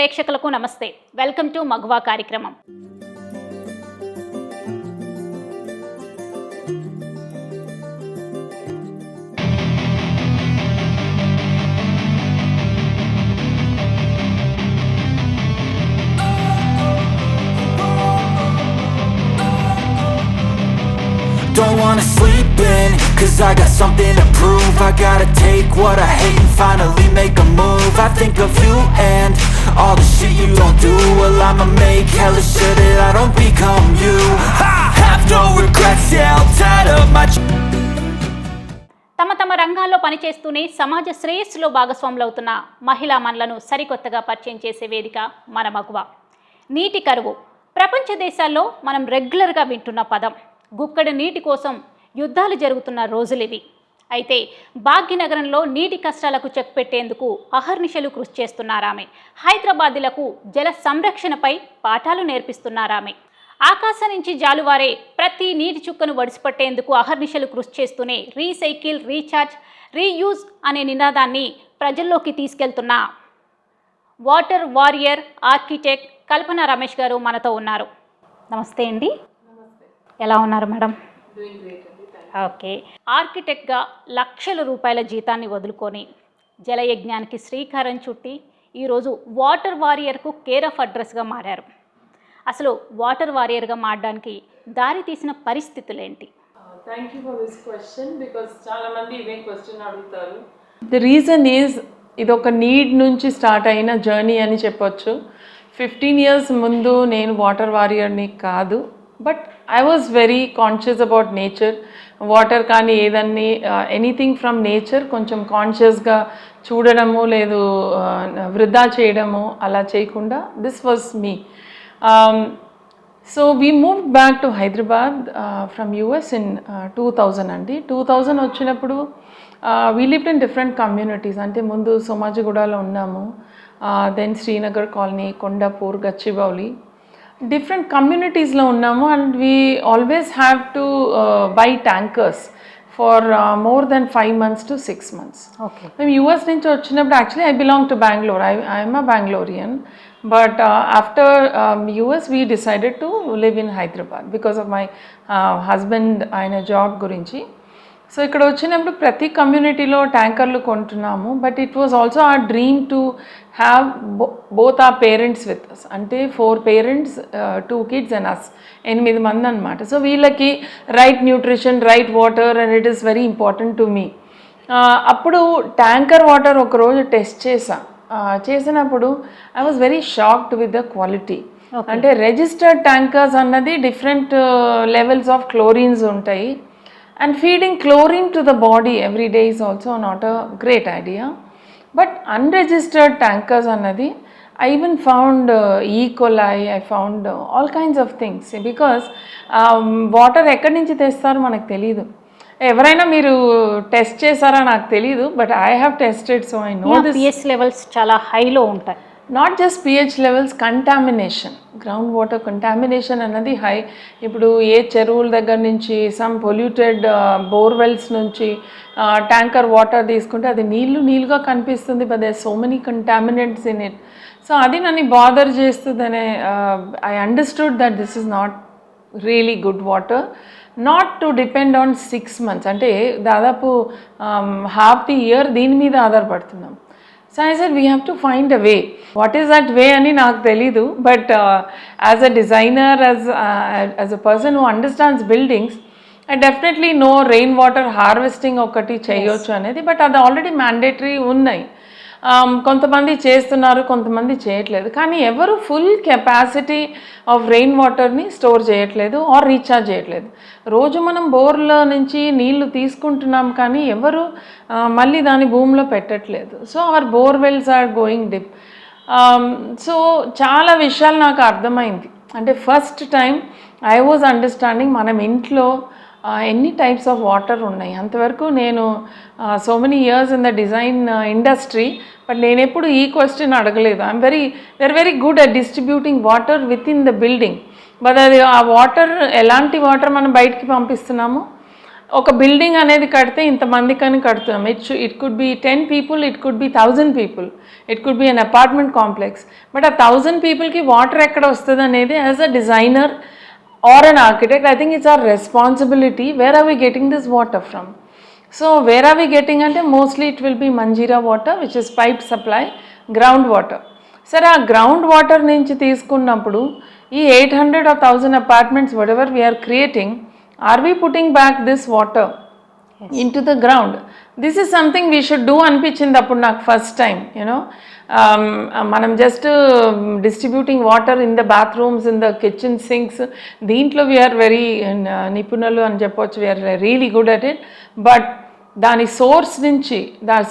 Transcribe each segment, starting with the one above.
ప్రేక్షకులకు నమస్తే. Welcome to మగువా కార్యక్రమం. Don't wanna sleep in, cause I got something to prove. I gotta take what I hate and finally make a move. I think of you and all the shit you don't do. Well, I'ma make hella sure that I don't become you. I have no regrets, yeah, I'll tie up my తమ రంగాల్లో పనిచేస్తూనే సమాజ శ్రేయస్సులో భాగస్వాములవుతున్న మహిళా మనులను సరికొత్తగా పరిచయం చేసే వేదిక మన మగువ. నీటి కరువు ప్రపంచ దేశాల్లో మనం రెగ్యులర్గా వింటున్న పదం. గుక్కడి నీటి కోసం యుద్ధాలు జరుగుతున్న రోజులివి. అయితే భాగ్యనగరంలో నీటి కష్టాలకు చెక్ పెట్టేందుకు అహర్నిశలు కృషి చేస్తున్నారామె. హైదరాబాదీలకు జల సంరక్షణపై పాఠాలు నేర్పిస్తున్నారామె. ఆకాశం నుంచి జాలువారే ప్రతి నీటి చుక్కను వడిసిపట్టేందుకు అహర్నిశలు కృషి చేస్తూనే రీసైకిల్, రీఛార్జ్, రీయూజ్ అనే నినాదాన్ని ప్రజల్లోకి తీసుకెళ్తున్న వాటర్ వారియర్ ఆర్కిటెక్ట్ కల్పన రమేష్ గారు మనతో ఉన్నారు. నమస్తే అండి. ఎలా ఉన్నారు మేడం? ఓకే. ఆర్కిటెక్ట్గా లక్షల రూపాయల జీతాన్ని వదులుకొని జలయజ్ఞానికి శ్రీకారం చుట్టి ఈరోజు వాటర్ వారియర్కు కేర్ ఆఫ్ అడ్రస్గా మారారు. అసలు వాటర్ వారియర్గా మారడానికి దారి తీసిన పరిస్థితులు ఏంటి? Thank you for this question because చాలా మంది ఇదే క్వశ్చన్ అడుగుతారు. ది రీజన్ ఈజ్ ఇది ఒక నీడ్ నుంచి స్టార్ట్ అయిన జర్నీ అని చెప్పొచ్చు. 15 years ముందు నేను వాటర్ వారియర్ని కాదు, but I was very conscious about nature. Water కానీ ఏదన్నీ ఎనీథింగ్ ఫ్రమ్ నేచర్ కొంచెం కాన్షియస్గా చూడడము, లేదు వృధా చేయడము అలా చేయకుండా this was me. So we moved back to Hyderabad from US in 2000 అండి. 2000 వచ్చినప్పుడు we lived in different communities. అంటే ముందు సోమాజిగూడలో ఉన్నాము, then Srinagar colony, Kondapur, Gachibowli, different కమ్యూనిటీస్లో ఉన్నాము. And we always have to buy tankers for more than 5 months to 6 months. Okay. మేము US నుంచి వచ్చినప్పుడు actually I belong to Bengaluru. I'm a Bengalurean, but after US we decided to live in Hyderabad because of my husband ఆయన job గురించి. So ఇక్కడ వచ్చినప్పుడు ప్రతి కమ్యూనిటీలో ట్యాంకర్లు కొంటున్నాము. But it was also our dream to have both our parents with us. అంటే 4 parents, 2 kids and అస్, 8 మంది అనమాట. సో వీళ్ళకి right nutrition, right water and it is very important to me. అప్పుడు ట్యాంకర్ వాటర్ ఒకరోజు టెస్ట్ చేసినప్పుడు I was very shocked with the quality. అంటే registered tankers అన్నది different levels of chlorines ఉంటాయి. And feeding chlorine to the body every day is also not a great idea. But unregistered tankers annadi, I even found E. coli, I found all kinds of things. Because water ekkadi nunchi testaru manaku teliyadu. ఎవరైనా మీరు test చేశారా నాకు తెలీదు, but I have tested, so I know this. pH levels చాలా హైలో ఉంటాయి. Not just pH levels, contamination, ground water contamination అన్నది high. ఇప్పుడు ఏ చెరువుల దగ్గర నుంచి, సమ్ పొల్యూటెడ్ బోర్వెల్స్ నుంచి ట్యాంకర్ వాటర్ తీసుకుంటే అది నీళ్ళుగా కనిపిస్తుంది, but there so many contaminants in it. So అది నన్ను బాదర్ చేస్తుందనే I understood that this is not really good water. Not to depend on 6 months, అంటే దాదాపు హాఫ్ ది ఇయర్ దీని మీద ఆధారపడుతున్నాం. So I said we have to find a way. What is that way అని నాకు తెలీదు, but as a designer, as a person who understands buildings, I definitely know rain water harvesting ఒకటి చేయొచ్చు అనేది. But అది ఆల్రెడీ మ్యాండేటరీ ఉన్నాయి. కొంతమంది చేస్తున్నారు, కొంతమంది చేయట్లేదు. కానీ ఎవరు ఫుల్ కెపాసిటీ ఆఫ్ రెయిన్ వాటర్ని స్టోర్ చేయట్లేదు ఆర్ రీఛార్జ్ చేయట్లేదు. రోజు మనం బోర్ల నుంచి నీళ్లు తీసుకుంటున్నాం, కానీ ఎవరు మళ్ళీ దాన్ని భూమిలో పెట్టట్లేదు. So our borewells are going dip. So చాలా విషయాలు నాకు అర్థమైంది. అంటే first time I was understanding మనం ఇంట్లో ఎన్ని టైప్స్ ఆఫ్ వాటర్ ఉన్నాయి. అంతవరకు నేను so many years in the design industry, but నేను ఎప్పుడు ఈ క్వశ్చన్ అడగలేదు. I'm very good at distributing water within the building, but అది ఆ వాటర్ ఎలాంటి వాటర్ మనం బయటికి పంపిస్తున్నాము, ఒక బిల్డింగ్ అనేది కడితే ఇంతమందికని కడుతున్నాం. It could B 10 people, it could B 1000 people, it could be an apartment complex. But ఆ 1000 peopleకి వాటర్ ఎక్కడ వస్తుంది అనేది as a designer or an architect, I think it's our responsibility. Where are we getting this water from? So where are we getting ante mostly it will be Manjira water, which is pipe supply, ground water. Sir, ఆ ground water నుంచి తీసుకున్నప్పుడు ఈ 800 or 1000 apartments whatever we are creating, are we putting back this water into the ground? This is something we should do అనిపించింది అప్పుడు నాకు first time. మనం just distributing water in the bathrooms, in the kitchen sinks, దీంట్లో we're very నిపుణులు అని చెప్పొచ్చు, we're really good at it. But దాని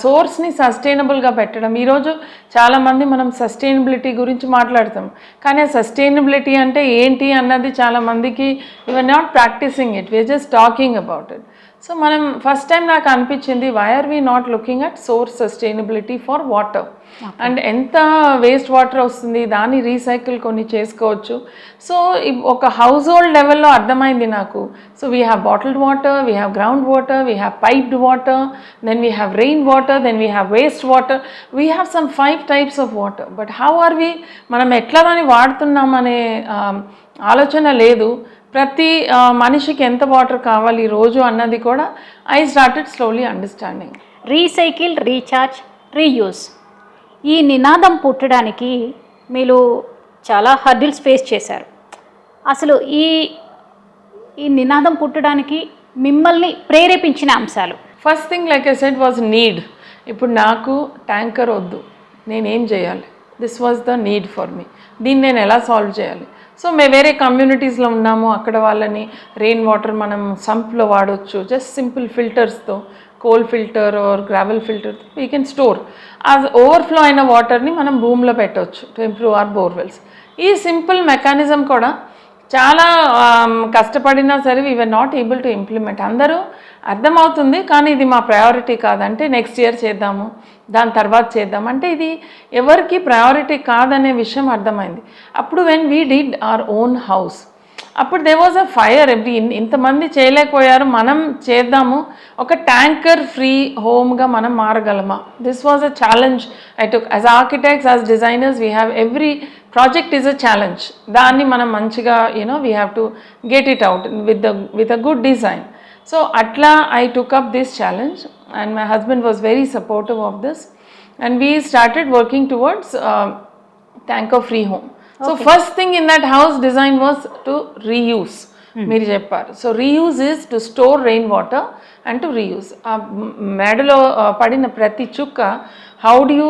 సోర్స్ని సస్టైనబుల్గా పెట్టడం. ఈరోజు చాలామంది మనం సస్టైనబిలిటీ గురించి మాట్లాడతాం, కానీ ఆ సస్టైనబిలిటీ అంటే ఏంటి అన్నది చాలామందికి we're not practicing it, we're just talking about it. So మనం ఫస్ట్ టైం నాకు అనిపించింది, why are we not looking at source sustainability for water. And ఎంత వేస్ట్ వాటర్ వస్తుంది, దాన్ని రీసైకిల్ కొన్ని చేసుకోవచ్చు. సో ఒక హౌస్ హోల్డ్ లెవెల్లో అర్థమైంది నాకు. So we have bottled water, we have ground water, we have piped water, then we have rain water, then we have waste water, we have some 5 types of water. But how are we, మనం ఎట్లా దాన్ని వాడుతున్నామనే ఆలోచన లేదు. ప్రతి మనిషికి ఎంత water కావాలి రోజు అన్నది కూడా I started slowly understanding. Recycle, recharge, reuse, ఈ నినాదం పుట్టడానికి మీరు చాలా హర్డిల్స్ ఫేస్ చేశారు. అసలు ఈ నినాదం పుట్టడానికి మిమ్మల్ని ప్రేరేపించిన అంశాలు? First thing like I said was need. ఇప్పుడు నాకు ట్యాంకర్ వద్దు, నేనేం చేయాలి? This was the need for me. దీన్ని నేను ఎలా సాల్వ్ చేయాలి? సో మేము వేరే కమ్యూనిటీస్లో ఉన్నాము, అక్కడ వాళ్ళని రెయిన్ వాటర్ మనం సంప్లో వాడవచ్చు, జస్ట్ సింపుల్ ఫిల్టర్స్తో, coal filter or gravel filter we can store. ఆ ఓవర్ఫ్లో అయిన వాటర్ని మనం భూమిలో పెట్టవచ్చు టు ఇంప్రూవ్ అవర్ బోర్వెల్స్. ఈ సింపుల్ మెకానిజం కూడా చాలా కష్టపడినా సరే we were not able to implement. అందరూ అర్థమవుతుంది కానీ ఇది మా ప్రయారిటీ కాదంటే నెక్స్ట్ ఇయర్ చేద్దాము, దాని తర్వాత చేద్దాం అంటే ఇది ఎవరికి ప్రయారిటీ కాదనే విషయం అర్థమైంది. అప్పుడు when we did our own house, అప్పుడు దే వాజ్ అ ఫైర్. ఇంతమంది చేయలేకపోయారు, మనం చేద్దాము, ఒక ట్యాంకర్ ఫ్రీ హోమ్గా మనం మారగలమా? This was a challenge I took. As architects, as designers, we have every project is a challenge. దాన్ని మనం మంచిగా we have to get it out with a good design. So అట్లా I took up this challenge and my husband was very supportive of this and we started working towards tanker free home. So first thing in that house design was to reuse. మీరు చెప్పారు. So reuse is to store rain water and to reuse. ఆ మెడలో పడిన ప్రతి చుక్క how do you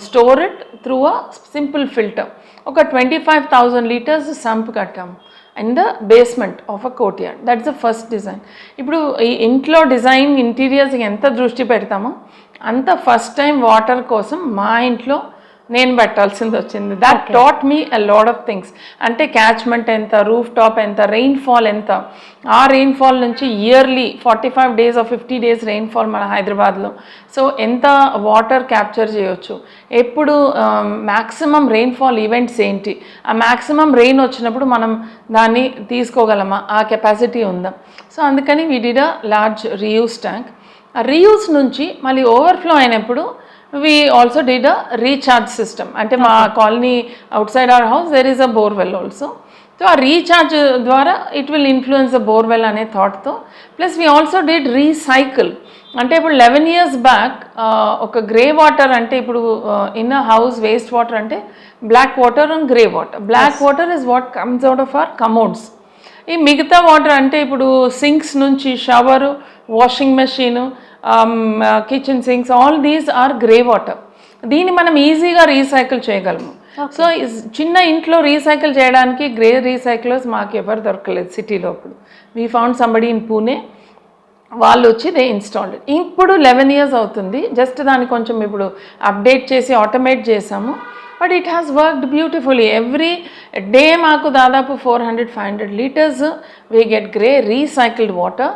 store it through a simple filter. ఒక 25,000 liters sump కట్టాము in the basement of a courtyard. That's the first design. ఇప్పుడు ఈ ఇంట్లో డిజైన్ ఇంటీరియర్స్కి ఎంత దృష్టి పెడతామో అంత ఫస్ట్ టైం వాటర్ కోసం మా ఇంట్లో నేను పెట్టాల్సింది వచ్చింది. That taught me a lot of things. అంటే క్యాచ్మెంట్ ఎంత, రూఫ్ టాప్ ఎంత, రెయిన్ఫాల్ ఎంత, ఆ రెయిన్ఫాల్ నుంచి yearly 45 days or 50 days rainfall మన హైదరాబాద్లో. సో ఎంత వాటర్ క్యాప్చర్ చేయొచ్చు, ఎప్పుడు మ్యాక్సిమం రెయిన్ఫాల్ ఈవెంట్స్ ఏంటి, ఆ మ్యాక్సిమం రెయిన్ వచ్చినప్పుడు మనం దాన్ని తీసుకోగలమా, ఆ కెపాసిటీ ఉందా. సో అందుకని we did a large reuse tank. ఆ రీయూజ్ నుంచి మళ్ళీ ఓవర్ఫ్లో అయినప్పుడు we also did a recharge system. అంటే మా colony outside our house there is a borewell also. So ఆ రీఛార్జ్ ద్వారా it will influence the borewell అనే థాట్తో. Plus we also did recycle. అంటే ఇప్పుడు 11 years బ్యాక్ ఒక గ్రే వాటర్ అంటే ఇప్పుడు in a house waste water అంటే black water and grey water. Black water is what comes out of our commodes. ఈ మిగతా వాటర్ అంటే ఇప్పుడు సింక్స్ నుంచి shower, washing machine, kitchen sinks, all these are grey water. దీన్ని మనం ఈజీగా recycle చేయగలము. సో చిన్న ఇంట్లో రీసైకిల్ చేయడానికి గ్రే రీసైక్లర్స్ మాకు ఎవరు దొరకలేదు సిటీలో. అప్పుడు we found somebody in Pune, వాళ్ళు వచ్చి దే ఇన్స్టాల్డ్. ఇప్పుడు 11 years అవుతుంది. జస్ట్ దాన్ని కొంచెం ఇప్పుడు అప్డేట్ చేసి ఆటోమేట్ చేసాము. But it has worked beautifully. Every day మాకు దాదాపు 400-500 liters we get grey recycled water.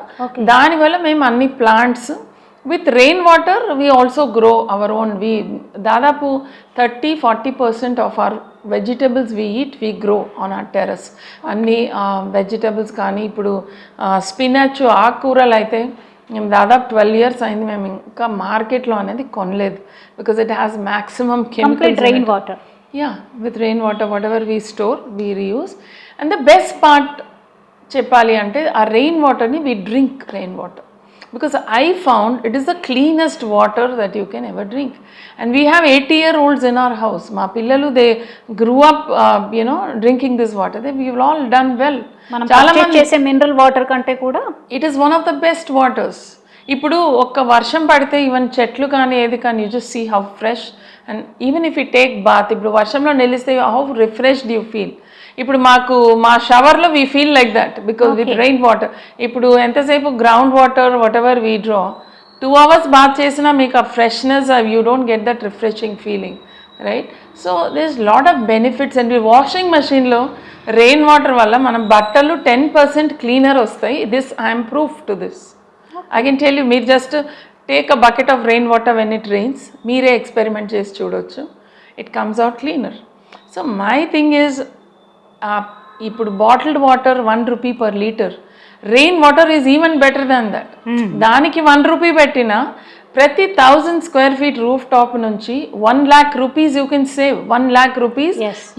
దానివల్ల మేము అన్ని plants with rain water we also grow our own. దాదాపు 30-40% of our vegetables we eat we grow on our terrace. అన్ని vegetables కానీ ఇప్పుడు spinach ఆకుకూరలు అయితే మేము దాదాపు 12 years అయింది మేము ఇంకా మార్కెట్లో అనేది కొనలేదు. Because it has maximum chemicals. Rain water, yeah, with rain water whatever we store we reuse. And the best part చెప్పాలి అంటే ఆ రెయిన్ వాటర్ని we drink rain water. Because I found it is the cleanest water that you can ever drink. And we have 80-year-olds in our house. Ma pillalu, they grew up, drinking this water. We've all done well. Chala mandi chese mineral water kante kuda it is one of the best waters. Ippudu okka varsham padithe even chetlu kaani edi kaani you just see how fresh. And even if you take bath, ippudu varshamlo niliste how refreshed you feel. ఇప్పుడు మాకు మా షవర్లో we feel like that because with rain water. ఇప్పుడు ఎంతసేపు ground water whatever we draw 2 hours bath చేసినా మీకు ఆ freshness you don't get that refreshing feeling, right? So this lot of benefits. And washing మెషిన్లో rain water వల్ల మనం బట్టలు 10% cleaner వస్తాయి. This I'm proof to this. I can tell you, మీరు just take a bucket of rain water when it rains, మీరే experiment చేసి చూడొచ్చు. It comes out cleaner. So my thing is ఇప్పుడు bottled water 1 rupee per liter. Rain water is even better than that. దానికి 1 rupee పెట్టినా ప్రతి 1000 square feet roof top నుంచి 1 lakh rupees you can save. 1 lakh rupees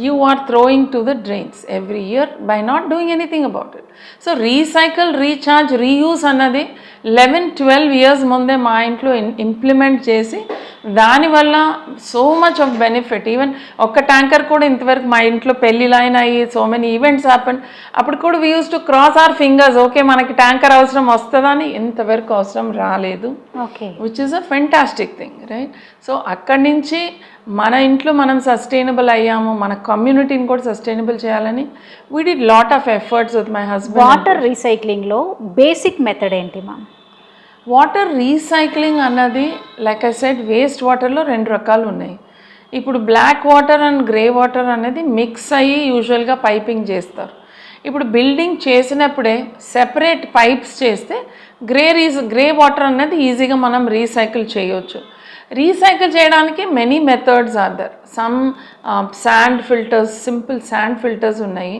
you are throwing to the drains every year by not doing anything about it. So recycle, recharge, reuse అన్నది 11-12 years ముందే మా ఇంట్లో implement చేసి దానివల్ల so much of benefit. Even ఒక్క tanker కూడా ఇంతవరకు మా ఇంట్లో పెళ్లి లైన్ అయ్యి సో మెనీ ఈవెంట్స్ హ్యాపెన్. అప్పుడు కూడా we use to cross hour fingers, okay మనకి ట్యాంకర్ అవసరం వస్తుందని. ఇంతవరకు అవసరం రాలేదు, which is a fantastic thing, right? So అక్కడి నుంచి మన ఇంట్లో మనం సస్టైనబుల్ అయ్యాము, మన కమ్యూనిటీని కూడా సస్టైనబుల్ చేయాలని we did lot of efforts with my husband. Water రీసైక్లింగ్లో బేసిక్ మెథడ్ ఏంటి మ్యామ్? వాటర్ రీసైక్లింగ్ అన్నది లైక్ ఐ సెడ్ వేస్ట్ వాటర్లో 2 రకాలు ఉన్నాయి. ఇప్పుడు black water and grey water అనేది మిక్స్ అయ్యి యూజువల్గా పైపింగ్ చేస్తారు. ఇప్పుడు బిల్డింగ్ చేసినప్పుడే సెపరేట్ పైప్స్ చేస్తే గ్రే వాటర్ అనేది ఈజీగా మనం రీసైకిల్ చేయొచ్చు. రీసైకిల్ చేయడానికి many methods are there. Some sand filters, simple sand filters ఉన్నాయి.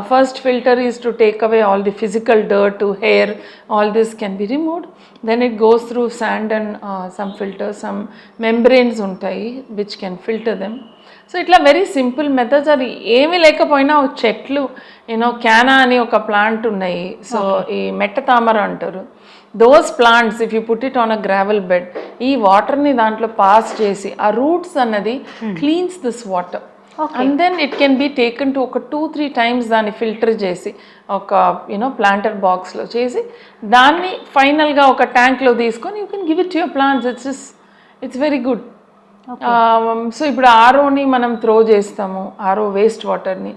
First filter is to take away all the physical dirt, hair, all this can be removed. Then it goes through sand and some filters, some membranes ఉంటాయి which can filter them. So ఇట్లా very simple methods. అది ఏమీ లేకపోయినా చెట్లు క్యానా అని ఒక plant ఉన్నాయి. So ఈ మెట్ట తామర అంటారు. Those plants if you put it on a gravel bed, ఈ వాటర్ని దాంట్లో పాస్ చేసి ఆ రూట్స్ అన్నది cleans this water. And then it can be taken to ఒక 2-3 times దాన్ని ఫిల్టర్ చేసి ఒక ప్లాంటర్ బాక్స్లో చేసి దాన్ని ఫైనల్గా ఒక ట్యాంక్లో తీసుకొని you can give it to your plants. It's very good. So ఇప్పుడు ఆర్ఓని మనం త్రో చేస్తాము, ఆర్ఓ వేస్ట్ వాటర్ని,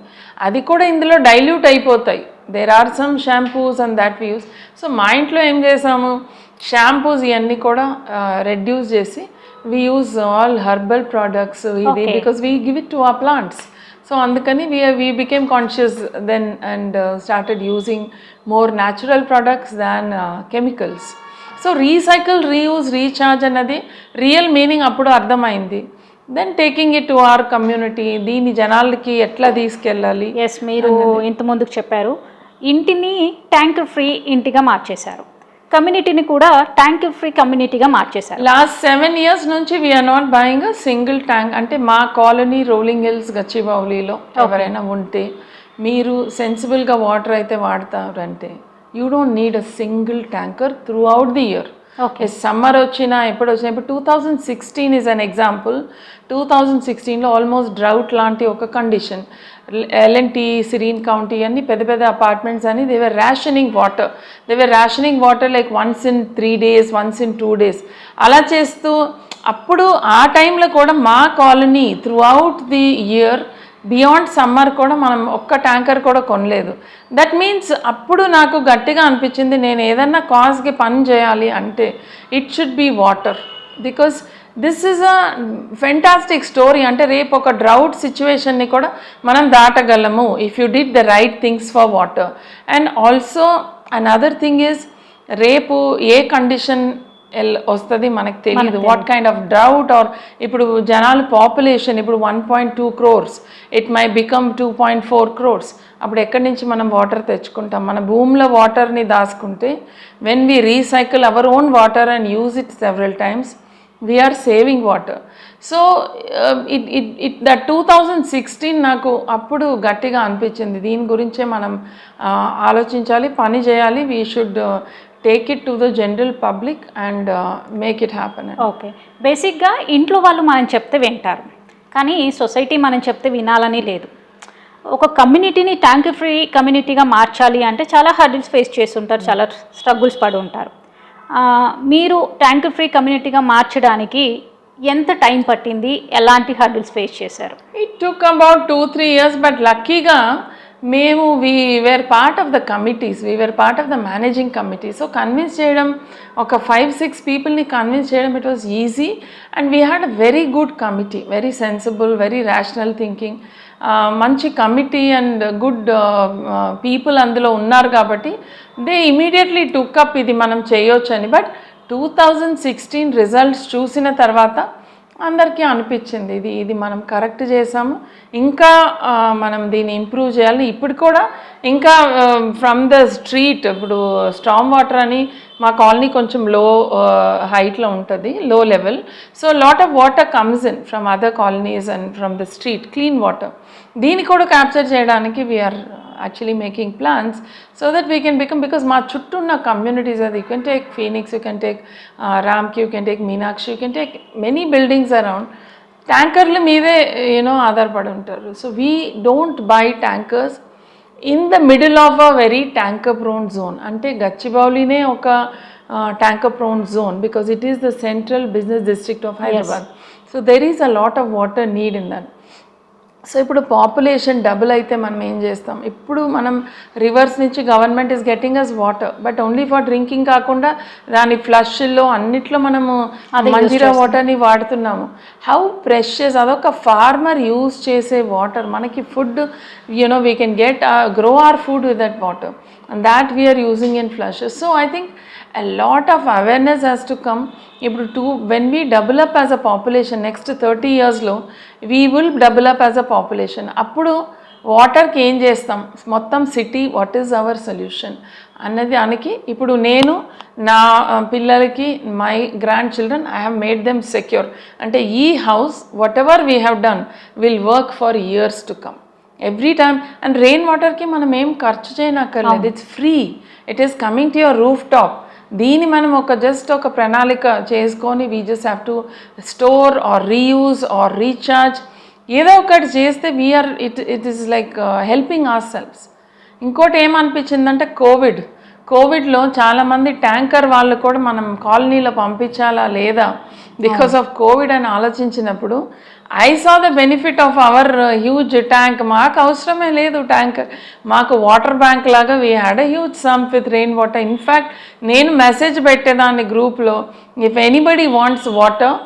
అది కూడా ఇందులో డైల్యూట్ అయిపోతాయి. There are some shampoos and that we use. So మా ఇంట్లో ఏం చేసాము, షాంపూస్ ఇవన్నీ కూడా రెడ్యూస్ చేసి we use all herbal products because we give it to our plants. So andukani we became conscious then and started using more natural products than chemicals. So recycle, reuse, recharge anadi real meaning appudu ardhamaindi. Then taking it to our community, దీని జనాలకి ఎట్లా తీసుకెళ్ళాలి. Yes, మీరు ఇంత ముందుకు చెప్పారు ఇంటిని tank free ఇంటిగా మార్చేశారు, కమ్యూనిటీని కూడా ట్యాంక్ ఫ్రీ కమ్యూనిటీగా మార్చేశారు. లాస్ట్ 7 years నుంచి we're not buying a single tank. అంటే మా కాలనీ రోలింగ్ హిల్స్ గచ్చిబౌలిలో ఎవరైనా ఉంటే మీరు సెన్సిబుల్గా వాటర్ అయితే వాడతారంటే you don't need a single tanker throughout the year. Summer వచ్చినా ఎప్పుడు వచ్చినా, ఇప్పుడు 2016 ఈజ్ అన్ ఎగ్జాంపుల్. 2016లో ఆల్మోస్ట్ డ్రౌట్ లాంటి ఒక కండిషన్. LNT, సిరీన్ కౌంటీ అన్ని పెద్ద పెద్ద అపార్ట్మెంట్స్ అని they were rationing water like once in 3 days, once in 2 days అలా చేస్తూ. అప్పుడు ఆ టైంలో కూడా మా colony through out the year beyond summer కూడా మనం ఒక్క ట్యాంకర్ కూడా కొనలేదు. దట్ మీన్స్ అప్పుడు నాకు గట్టిగా అనిపించింది, నేను ఏదన్నా కాజ్కి పని చేయాలి అంటే it should be water. Because this is a fantastic story. అంటే రేపు ఒక డ్రౌట్ సిచ్యువేషన్ని కూడా మనం దాటగలము if you did the right things for water. And also another thing is రేపు ఏ కండిషన్ వస్తుంది మనకు తెలియదు. What kind of drought or ఇప్పుడు జనాలు పాపులేషన్ ఇప్పుడు 1.2 crores, it may become 2.4 crores. అప్పుడు ఎక్కడి నుంచి మనం వాటర్ తెచ్చుకుంటాం? మన భూమిలో వాటర్ని దాచుకుంటే when we recycle our own water and use it several times we're saving water. So that 2016 నాకు అప్పుడు గట్టిగా అనిపించింది, దీని గురించే మనం ఆలోచించాలి, పని చేయాలి. We should take it to the general public and make it happen. Okay, బేసిక్గా ఇంట్లో వాళ్ళు మనం చెప్తే వింటారు, కానీ సొసైటీ మనం చెప్తే వినాలని లేదు. ఒక కమ్యూనిటీని ట్యాంక్ ఫ్రీ కమ్యూనిటీగా మార్చాలి అంటే చాలా హర్డిల్స్ ఫేస్ చేస్తుంటారు, చాలా స్ట్రగుల్స్ పడి ఉంటారు. మీరు ట్యాంక్ ఫ్రీ కమ్యూనిటీగా మార్చడానికి ఎంత టైం పట్టింది, ఎలాంటి హర్డిల్స్ ఫేస్ చేశారు? It took about 2-3 years, but లక్కీగా మేము were part of the committees, were part of the managing committee. So convince చేయడం, ఒక 5-6 పీపుల్ని కన్విన్స్ చేయడం, it was easy. And we had a very good committee, very sensible, very rational thinking, మంచి committee and good people అందులో ఉన్నారు కాబట్టి they immediately took up, ఇది మనం చేయొచ్చు అని. బట్ 2016 రిజల్ట్స్ చూసిన తర్వాత అందరికీ అనిపించింది ఇది మనం కరెక్ట్ చేసాము, ఇంకా మనం దీన్ని ఇంప్రూవ్ చేయాలి. ఇప్పుడు కూడా ఇంకా ఫ్రమ్ ద స్ట్రీట్, ఇప్పుడు స్టామ్ వాటర్ అని మా కాలనీ కొంచెం లో హైట్లో ఉంటుంది, లో level. So lot of water comes in from other colonies and from the street, clean water. దీన్ని కూడా క్యాప్చర్ చేయడానికి we are actually making plans so that we can become, because మా చుట్టూ ఉన్న communities, you can take Phoenix, you can take Ramki, you can take Meenakshi, you can take many buildings around, ట్యాంకర్ల మీదే ఆధారపడి ఉంటారు. So we don't buy tankers in the middle of a very tanker prone zone. అంటే గచ్చిబౌలినే ఒక tanker prone zone, because it is the central business district of Hyderabad. So there is a lot of water need in that. So ఇప్పుడు population double అయితే మనం ఏం చేస్తాం? ఇప్పుడు మనం రివర్స్ నుంచి government is getting us water, but only for drinking కాకుండా దాని ఫ్లష్లో అన్నిట్లో మనము మంజీరా వాటర్ని వాడుతున్నాము. హౌ ప్రెషియస్, అదొక ఫార్మర్ యూజ్ చేసే వాటర్. మనకి food we can get grow our food with that water, and that we are using in flushes. So I think a lot of awareness has to come. When we double up as a population, next 30 years lo we will double up as a population. Appudu water ki em chestam, mottam city, what is our solution annadi aniki ippudu nenu na pillalaki, my grandchildren, I have made them secure. Ante ee house whatever we have done will work for years to come. Every time. And rain వాటర్కి మనం ఏం ఖర్చు చేయనక్కర్లేదు, it's free, it is coming to your rooftop. దీన్ని మనం ఒక ప్రణాళిక చేసుకొని we just have to store or reuse or recharge, ఏదో ఒకటి చేస్తే we're it is like helping ourselves. ఇంకోటి ఏమనిపించిందంటే కోవిడ్లో చాలామంది ట్యాంకర్ వాళ్ళు కూడా మనం కాలనీలో పంపించాలా లేదా బికాస్ ఆఫ్ కోవిడ్ అని ఆలోచించినప్పుడు I saw the benefit of our huge tank. మాకు అవసరమే లేదు ట్యాంకర్, మాకు వాటర్ బ్యాంక్ లాగా we had a huge sump with rain water. In fact నేను మెసేజ్ పెట్టేదాన్ని గ్రూప్లో, if anybody wants water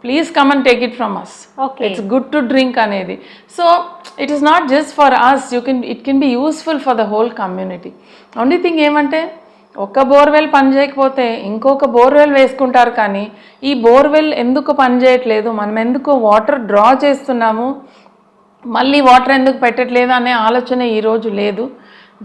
please come and take it from us, it's good to drink అనేది. So it is not just for us, it can be useful for the whole community. Only thing ఏమంటే ఒక borewell పనిచేయకపోతే ఇంకొక borewell వేసుకుంటారు, కానీ ఈ borewell ఎందుకు పనిచేయట్లేదు, మనం ఎందుకు వాటర్ డ్రా చేస్తున్నాము, మళ్ళీ వాటర్ ఎందుకు పెట్టట్లేదు అనే ఆలోచన ఈరోజు లేదు.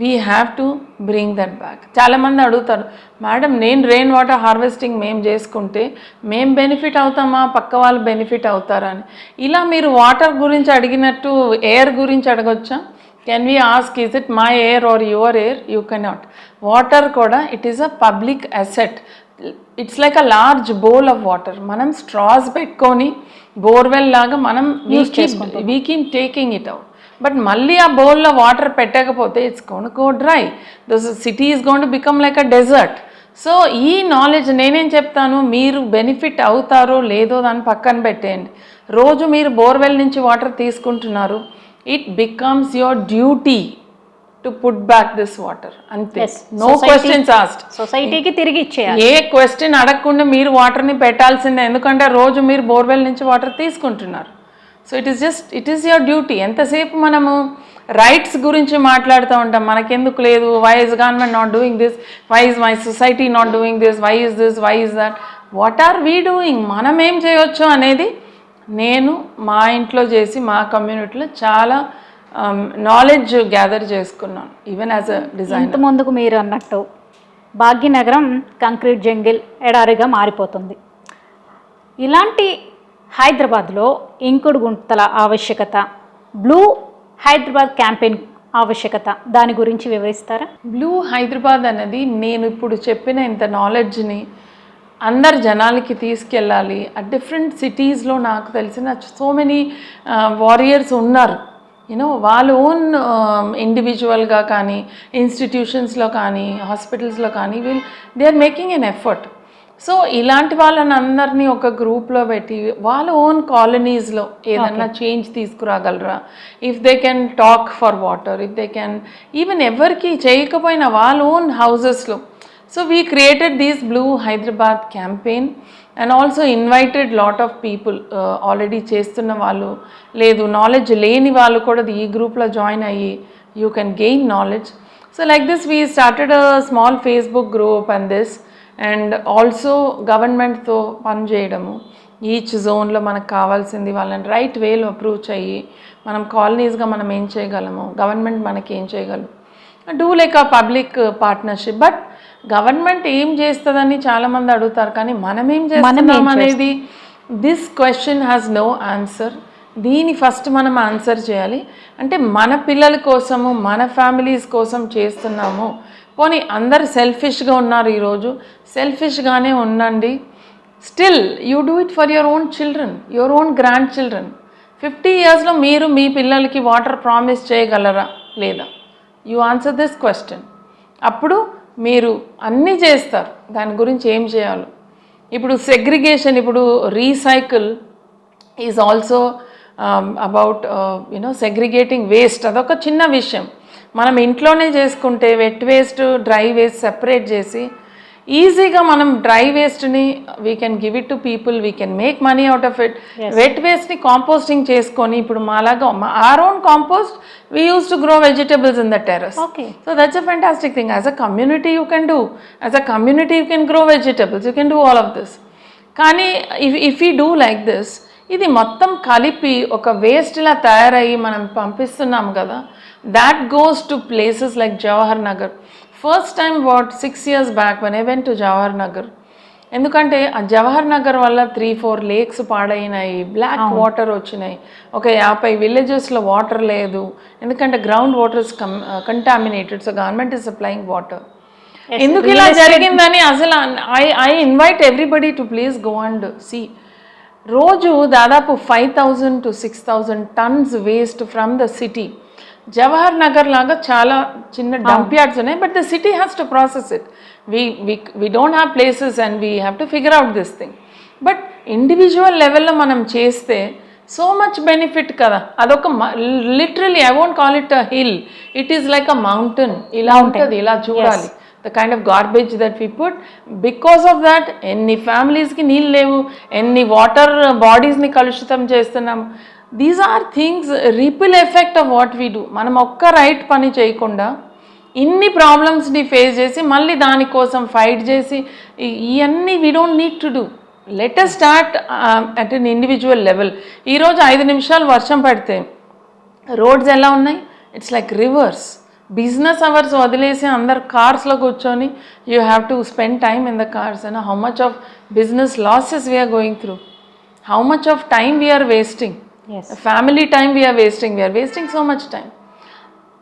We have to bring that back. చాలామంది అడుగుతారు, మేడం నేను రెయిన్ వాటర్ హార్వెస్టింగ్ మేము చేసుకుంటే మేము బెనిఫిట్ అవుతామా, పక్క వాళ్ళు బెనిఫిట్ అవుతారా అని. ఇలా మీరు వాటర్ గురించి అడిగినట్టు ఎయిర్ గురించి అడగొచ్చా? Can we ask, is it my air or your air? You cannot. Water kuda, it is a public asset. It's like a large bowl of water. Manam straws petkoni borewell laga manam we keep taking it out. But malli a bowl lo water pettakapothe it's going to go dry. The city is going to become like a desert. So ఈ knowledge నేనేం చెప్తాను, మీరు benefit అవుతారో లేదో దాన్ని పక్కన పెట్టేయండి. రోజు మీరు బోర్వెల్ నుంచి వాటర్ తీసుకుంటున్నారు, it becomes your duty to put back this water. అంతే, no questions asked. సొసైటీకి తిరిగి ఇచ్చేయాలి. ఏ క్వశ్చన్ అడగకుండా మీరు వాటర్ని పెట్టాల్సిందే, ఎందుకంటే రోజు మీరు బోర్వెల్ నుంచి వాటర్ తీసుకుంటున్నారు. So it is your duty. ఎంతసేపు మనము రైట్స్ గురించి మాట్లాడుతూ ఉంటాం, మనకెందుకు లేదు, why is government not doing this, why is my society not doing this, why is this, why is that. What are we doing, మనం ఏం చేయొచ్చు అనేది నేను మా ఇంట్లో చేసి మా కమ్యూనిటీలో చాలా నాలెడ్జ్ గ్యాదర్ చేసుకున్నాను ఈవెన్ యాజ్ అ డిజైనర్. ఇంత ముందుకు మీరు అన్నట్టు భాగ్యనగరం కంక్రీట్ జంగిల్ ఎడారిగా మారిపోతుంది. ఇలాంటి హైదరాబాద్లో ఇంకుడు గుంతల ఆవశ్యకత, బ్లూ హైదరాబాద్ క్యాంపెయిన్ ఆవశ్యకత, దాని గురించి వివరిస్తారా? బ్లూ హైదరాబాద్ అనేది నేను ఇప్పుడు చెప్పిన ఇంత నాలెడ్జ్ని అందరు జనాలకి తీసుకెళ్ళాలి. డిఫరెంట్ సిటీస్లో నాకు తెలిసిన సో మెనీ వారియర్స్ ఉన్నారు, యూనో వాళ్ళ ఓన్ ఇండివిజువల్గా కానీ ఇన్స్టిట్యూషన్స్లో కానీ హాస్పిటల్స్లో కానీ they are making an effort. So ఇలాంటి వాళ్ళని అందరినీ ఒక గ్రూప్లో పెట్టి వాళ్ళ ఓన్ కాలనీస్లో ఏదన్నా చేంజ్ తీసుకురాగలరా, if they can talk for water, if they can even ఎవరికి చేయకపోయినా వాళ్ళ ఓన్ హౌజెస్లో. So we created these blue Hyderabad campaign and also invited lot of people, already చేస్తున్న వాళ్ళు లేదు నాలెడ్జ్ లేని వాళ్ళు కూడా ఈ గ్రూప్లో జాయిన్ అయ్యి you can gain knowledge. So like this we started a small Facebook group and this, and also గవర్నమెంట్తో పనిచేయడము. ఈచ్ జోన్లో మనకు కావాల్సింది వాళ్ళని రైట్ వేలో అప్రోచ్ అయ్యి మనం కాలనీస్గా మనం ఏం చేయగలము, గవర్నమెంట్ మనకి ఏం చేయగలము, do like a public partnership. But government ఏం చేస్తుందని చాలామంది అడుగుతారు, కానీ మనం ఏం చేస్తున్నాం అనేది this question has no answer. దీని ఫస్ట్ మనం ఆన్సర్ చేయాలి. అంటే మన పిల్లల కోసము మన ఫ్యామిలీస్ కోసం చేస్తున్నాము. పోనీ అందరు సెల్ఫిష్గా ఉన్నారు ఈరోజు, సెల్ఫిష్గానే ఉండండి. Still you do it for your own children, your own grand children. 50 yearsలో మీరు మీ పిల్లలకి వాటర్ ప్రామిస్ చేయగలరా లేదా? You answer this question. అప్పుడు మీరు అన్నీ చేస్తారు దాని గురించి ఏం చేయాలో. ఇప్పుడు సెగ్రిగేషన్, ఇప్పుడు recycle is also about you know segregating waste. అదొక చిన్న విషయం. మనం ఇంట్లోనే చేసుకుంటే wet waste dry waste separate చేసి ఈజీగా మనం డ్రై వేస్ట్ని we can give it to people, we can make money out of it. Wet వేస్ట్ని కాంపోస్టింగ్ చేసుకొని ఇప్పుడు మాలాగా our own compost we use to grow vegetables in the terrace. So that's a fantastic thing. As a community you can do, as a community you can grow vegetables, you can do all of this. కానీ if you do like this, ఇది మొత్తం కలిపి ఒక వేస్ట్లా తయారయ్యి మనం పంపిస్తున్నాం కదా, that goes to places like Jawahar Nagar. First time about 6 years back when I went to Jawahar Nagar, ఎందుకంటే ఆ జవహర్ నగర్ వల్ల 3-4 లేక్స్ పాడైనాయి, బ్లాక్ వాటర్ వచ్చినాయి, ఒక 50 విలేజెస్లో వాటర్ లేదు, ఎందుకంటే ground water is contaminated. So government is supplying water. ఎందుకు ఇలా జరిగిందని అసలు I invite everybody to please go and see. రోజు దాదాపు 5,000 to 6,000 tons waste from the city. Jawahar Nagar లాగా చాలా చిన్న డంప్ యార్డ్స్ ఉన్నాయి, but the city has to process it. We don't have places and we have to figure out this thing. But individual లెవెల్లో మనం చేస్తే so much benefit కదా. అదొక literally I won't call it a hill, it is like a mountain. ఇలా ఉంటుంది, ఇలా చూడాలి. The kind of garbage that we put. Because of that ఎన్ని ఫ్యామిలీస్కి నీళ్ళు లేవు, ఎన్ని వాటర్ బాడీస్ని కలుషితం చేస్తున్నాం. These are things ripple effect of what we do. మనం ఒక్క రైట్ పని చేయకుండా ఇన్ని ప్రాబ్లమ్స్ని ఫేస్ చేసి మళ్ళీ దానికోసం ఫైట్ చేసి ఇవన్నీ we don't need to do. Let us start at an individual level. ఈరోజు 5 నిమిషాలు వర్షం పడితే రోడ్స్ ఎలా ఉన్నాయి, it's like rivers. Business hours వదిలేసి అందరు కార్స్లో కూర్చొని you have to spend time in the cars. And how much of business losses we're going through, how much of time we're wasting, family time we're wasting so much time.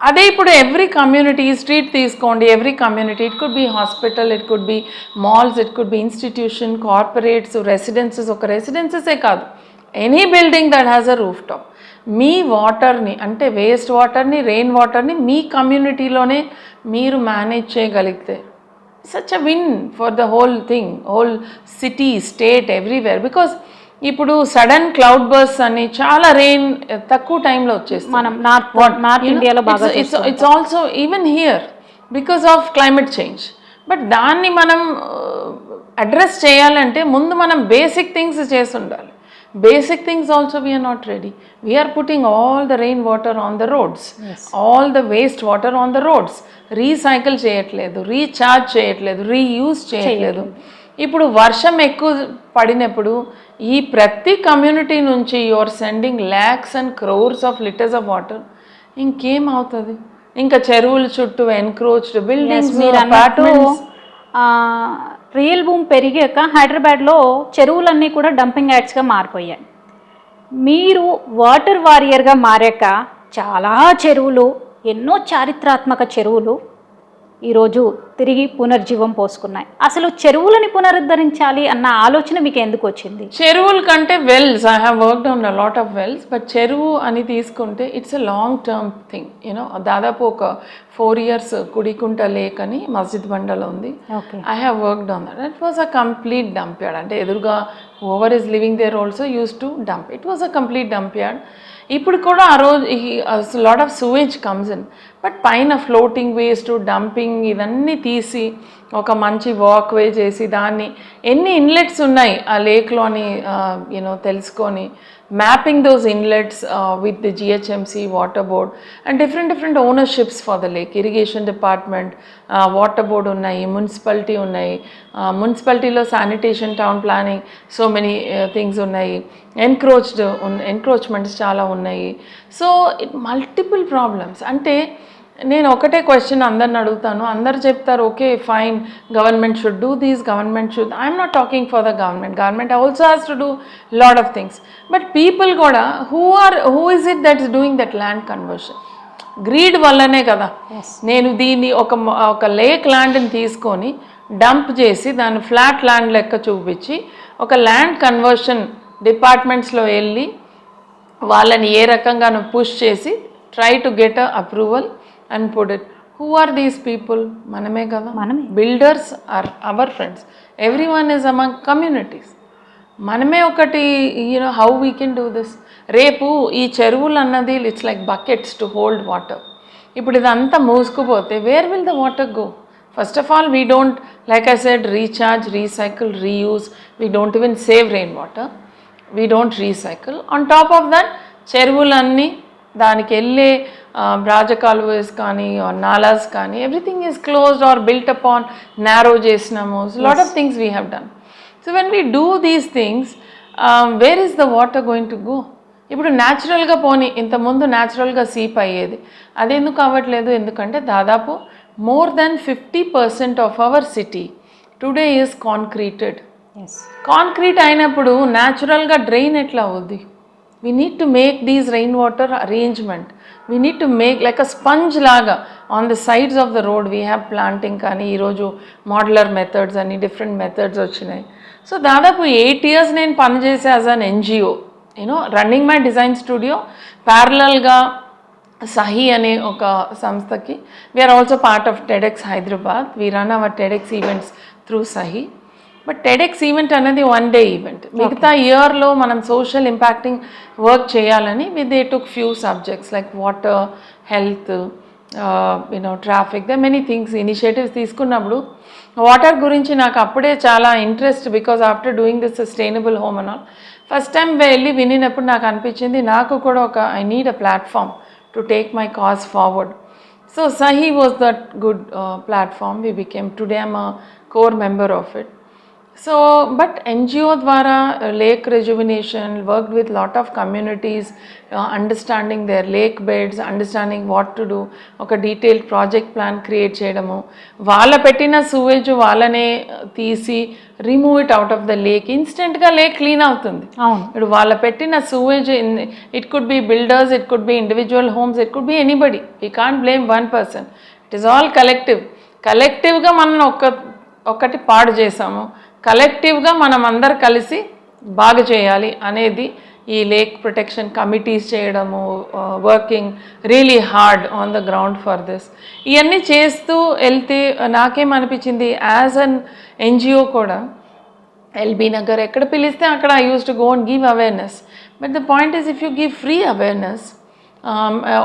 అదే ఇప్పుడు every community, street తీసుకోండి, every community, it could be hospital, it could be malls, it could be institution, corporates, residences. ఒక రెసిడెన్సెసే కాదు, any building that has a roof top. మీ వాటర్ని అంటే waste వాటర్ని, రెయిన్ వాటర్ని మీ కమ్యూనిటీలోనే మీరు మేనేజ్ చేయగలిగితే such a win for the whole thing, whole city, state, everywhere. Because ఇప్పుడు సడన్ క్లౌడ్ బర్స్ అని చాలా రెయిన్ తక్కువ టైంలో వచ్చేస్తుంది. మనం నార్త్ ఇండియాలో బాగా it's also even here because of climate change. But దాన్ని మనం అడ్రస్ చేయాలంటే ముందు మనం బేసిక్ థింగ్స్ చేసి ఉండాలి. Basic things also we are not ready. We are putting all the rain water on the roads, all the waste water on the roads. Recycle చేయట్లేదు, recharge చేయట్లేదు, reuse చేయట్లేదు. ఇప్పుడు వర్షం ఎక్కువ పడినప్పుడు ఈ ప్రతి కమ్యూనిటీ నుంచి your sending lakhs and crores of litres of water. ఇంకేం అవుతుంది? ఇంకా చెరువుల చుట్టూ ఎన్క్రోచ్డ్ బిల్డింగ్స్, అపార్ట్మెంట్స్. రియల్ భూమి పెరిగాక హైదరాబాద్లో చెరువులన్నీ కూడా డంపింగ్ యార్డ్స్గా మారిపోయాయి. మీరు వాటర్ వారియర్గా మారాక చాలా చెరువులు, ఎన్నో చారిత్రాత్మక చెరువులు ఈరోజు తిరిగి పునర్జీవం పోసుకున్నాయి. అసలు చెరువులని పునరుద్ధరించాలి అన్న ఆలోచన మీకు ఎందుకు వచ్చింది? చెరువుల కంటే wells, I have worked on a lot of wells, but చెరువు అని తీసుకుంటే it's a long term thing. You know దాదాపు ఒక 4 years కుడికుంట లేక్ అని మస్జిద్ బండలో ఉంది. I have worked on that. It was a complete dump yard. అంటే ఎదురుగా over is living there also use to dump. It was a complete dump yard. ఇప్పుడు కూడా ఆ రోజు lot of sewage comes in, but పైన floating waste, dumping ఇవన్నీ తీసి ఒక మంచి వాక్వే చేసి దాన్ని ఎన్ని ఇన్లెట్స్ ఉన్నాయి ఆ లేక్లోని తెలుసుకొని mapping those inlets with the GHMC water board and different ownerships for the lake. Irrigation department, water board ఉన్నాయి, మున్సిపాలిటీ ఉన్నాయి, మున్సిపాలిటీలో sanitation, town planning, so many things ఉన్నాయి, ఎన్క్రోచ్మెంట్స్ చాలా ఉన్నాయి. So multiple problems. అంటే నేను ఒకటే క్వశ్చన్ అందరిని అడుగుతాను, అందరు చెప్తారు okay fine, government should do these, government should. I'm not talking for the government also has to do lot of things, but people కూడా who is it that is doing that land conversion? Greed వల్లనే కదా. నేను దీన్ని ఒక lake ల్యాండ్ని తీసుకొని dump చేసి దాన్ని ఫ్లాట్ ల్యాండ్ లెక్క చూపించి ఒక ల్యాండ్ కన్వర్షన్ డిపార్ట్మెంట్స్లో వెళ్ళి వాళ్ళని ఏ రకంగానూ పుష్ చేసి try to get a approval and put it. Who are these people? మనమే కదా. Builders are our friends, every one is among communities. మనమే ఒకటి how we can do this. రేపు ఈ చెరువులు అన్నది it's like buckets to hold water. ఇప్పుడు ఇదంతా మూసుకుపోతే where will the water go? First of all, we don't, like I said, recharge, recycle, reuse. We don't even save rain water, we don't recycle. On top of that చెరువులన్నీ, దానికి వెళ్ళే రాజకాలువేస్ కానీ నాలాస్ కానీ everything is closed or built upon, narrow చేసినాము. Lot of things we have done. So when we do these things, where is the water going to go? ఇప్పుడు న్యాచురల్గా పోనీ, ఇంతకుముందు న్యాచురల్గా సీప్ అయ్యేది, అదెందుకు అవ్వట్లేదు? ఎందుకంటే దాదాపు more than 50% of our city today is concreted. Concrete అయినప్పుడు న్యాచురల్గా డ్రైన్ ఎట్లా అవుద్ది? We need to make these rain water arrangement. We need to make like a sponge లాగా on the sides of the road. We have planting కానీ, ఈరోజు modular methods అని different methods వచ్చినాయి. So దాదాపు 8 years నేను పనిచేసే as an NGO, running my design studio. ప్యారలల్గా సహీ అనే ఒక సంస్థకి we are also part of TEDx Hyderabad. We run our TEDx events through Sahi. But TEDx event అనేది 1 day ఈవెంట్. మిగతా ఇయర్లో మనం సోషల్ ఇంపాక్టింగ్ వర్క్ చేయాలని they took few subjects like water, health, traffic, the many things, initiatives తీసుకున్నప్పుడు water గురించి నాకు అప్పుడే చాలా interest. Because after doing this sustainable home and all, first time వెళ్ళి వినినప్పుడు నాకు అనిపించింది నాకు కూడా I need a platform to take my cause forward. So Sahi was that good platform. We became, today I'm a core member of it. So but NGO dwara lake rejuvenation, worked with lot of communities, understanding their lake beds, understanding what to do, oka detailed project plan create cheyadamu, vaalla pettina sewage vallane teesi remove it out of the lake, instant ga lake clean avutundi. Idu vaalla pettina sewage, it could be builders, it could be individual homes, it could be anybody. We can't blame one person, it is all collective ga మనం ఒకటి పాడు చేసాము, కలెక్టివ్గా మనం అందరు కలిసి బాగా చేయాలి అనేది ఈ లేక్ ప్రొటెక్షన్ కమిటీస్ చేయడము, working really hard on the ground for this. ఇవన్నీ చేస్తూ వెళ్తే నాకేమనిపించింది, యాజ్ అన్ NGO కూడా ఎల్బీ నగర్ ఎక్కడ పిలిస్తే అక్కడ I use to go and give awareness. But the point is, if you give free awareness,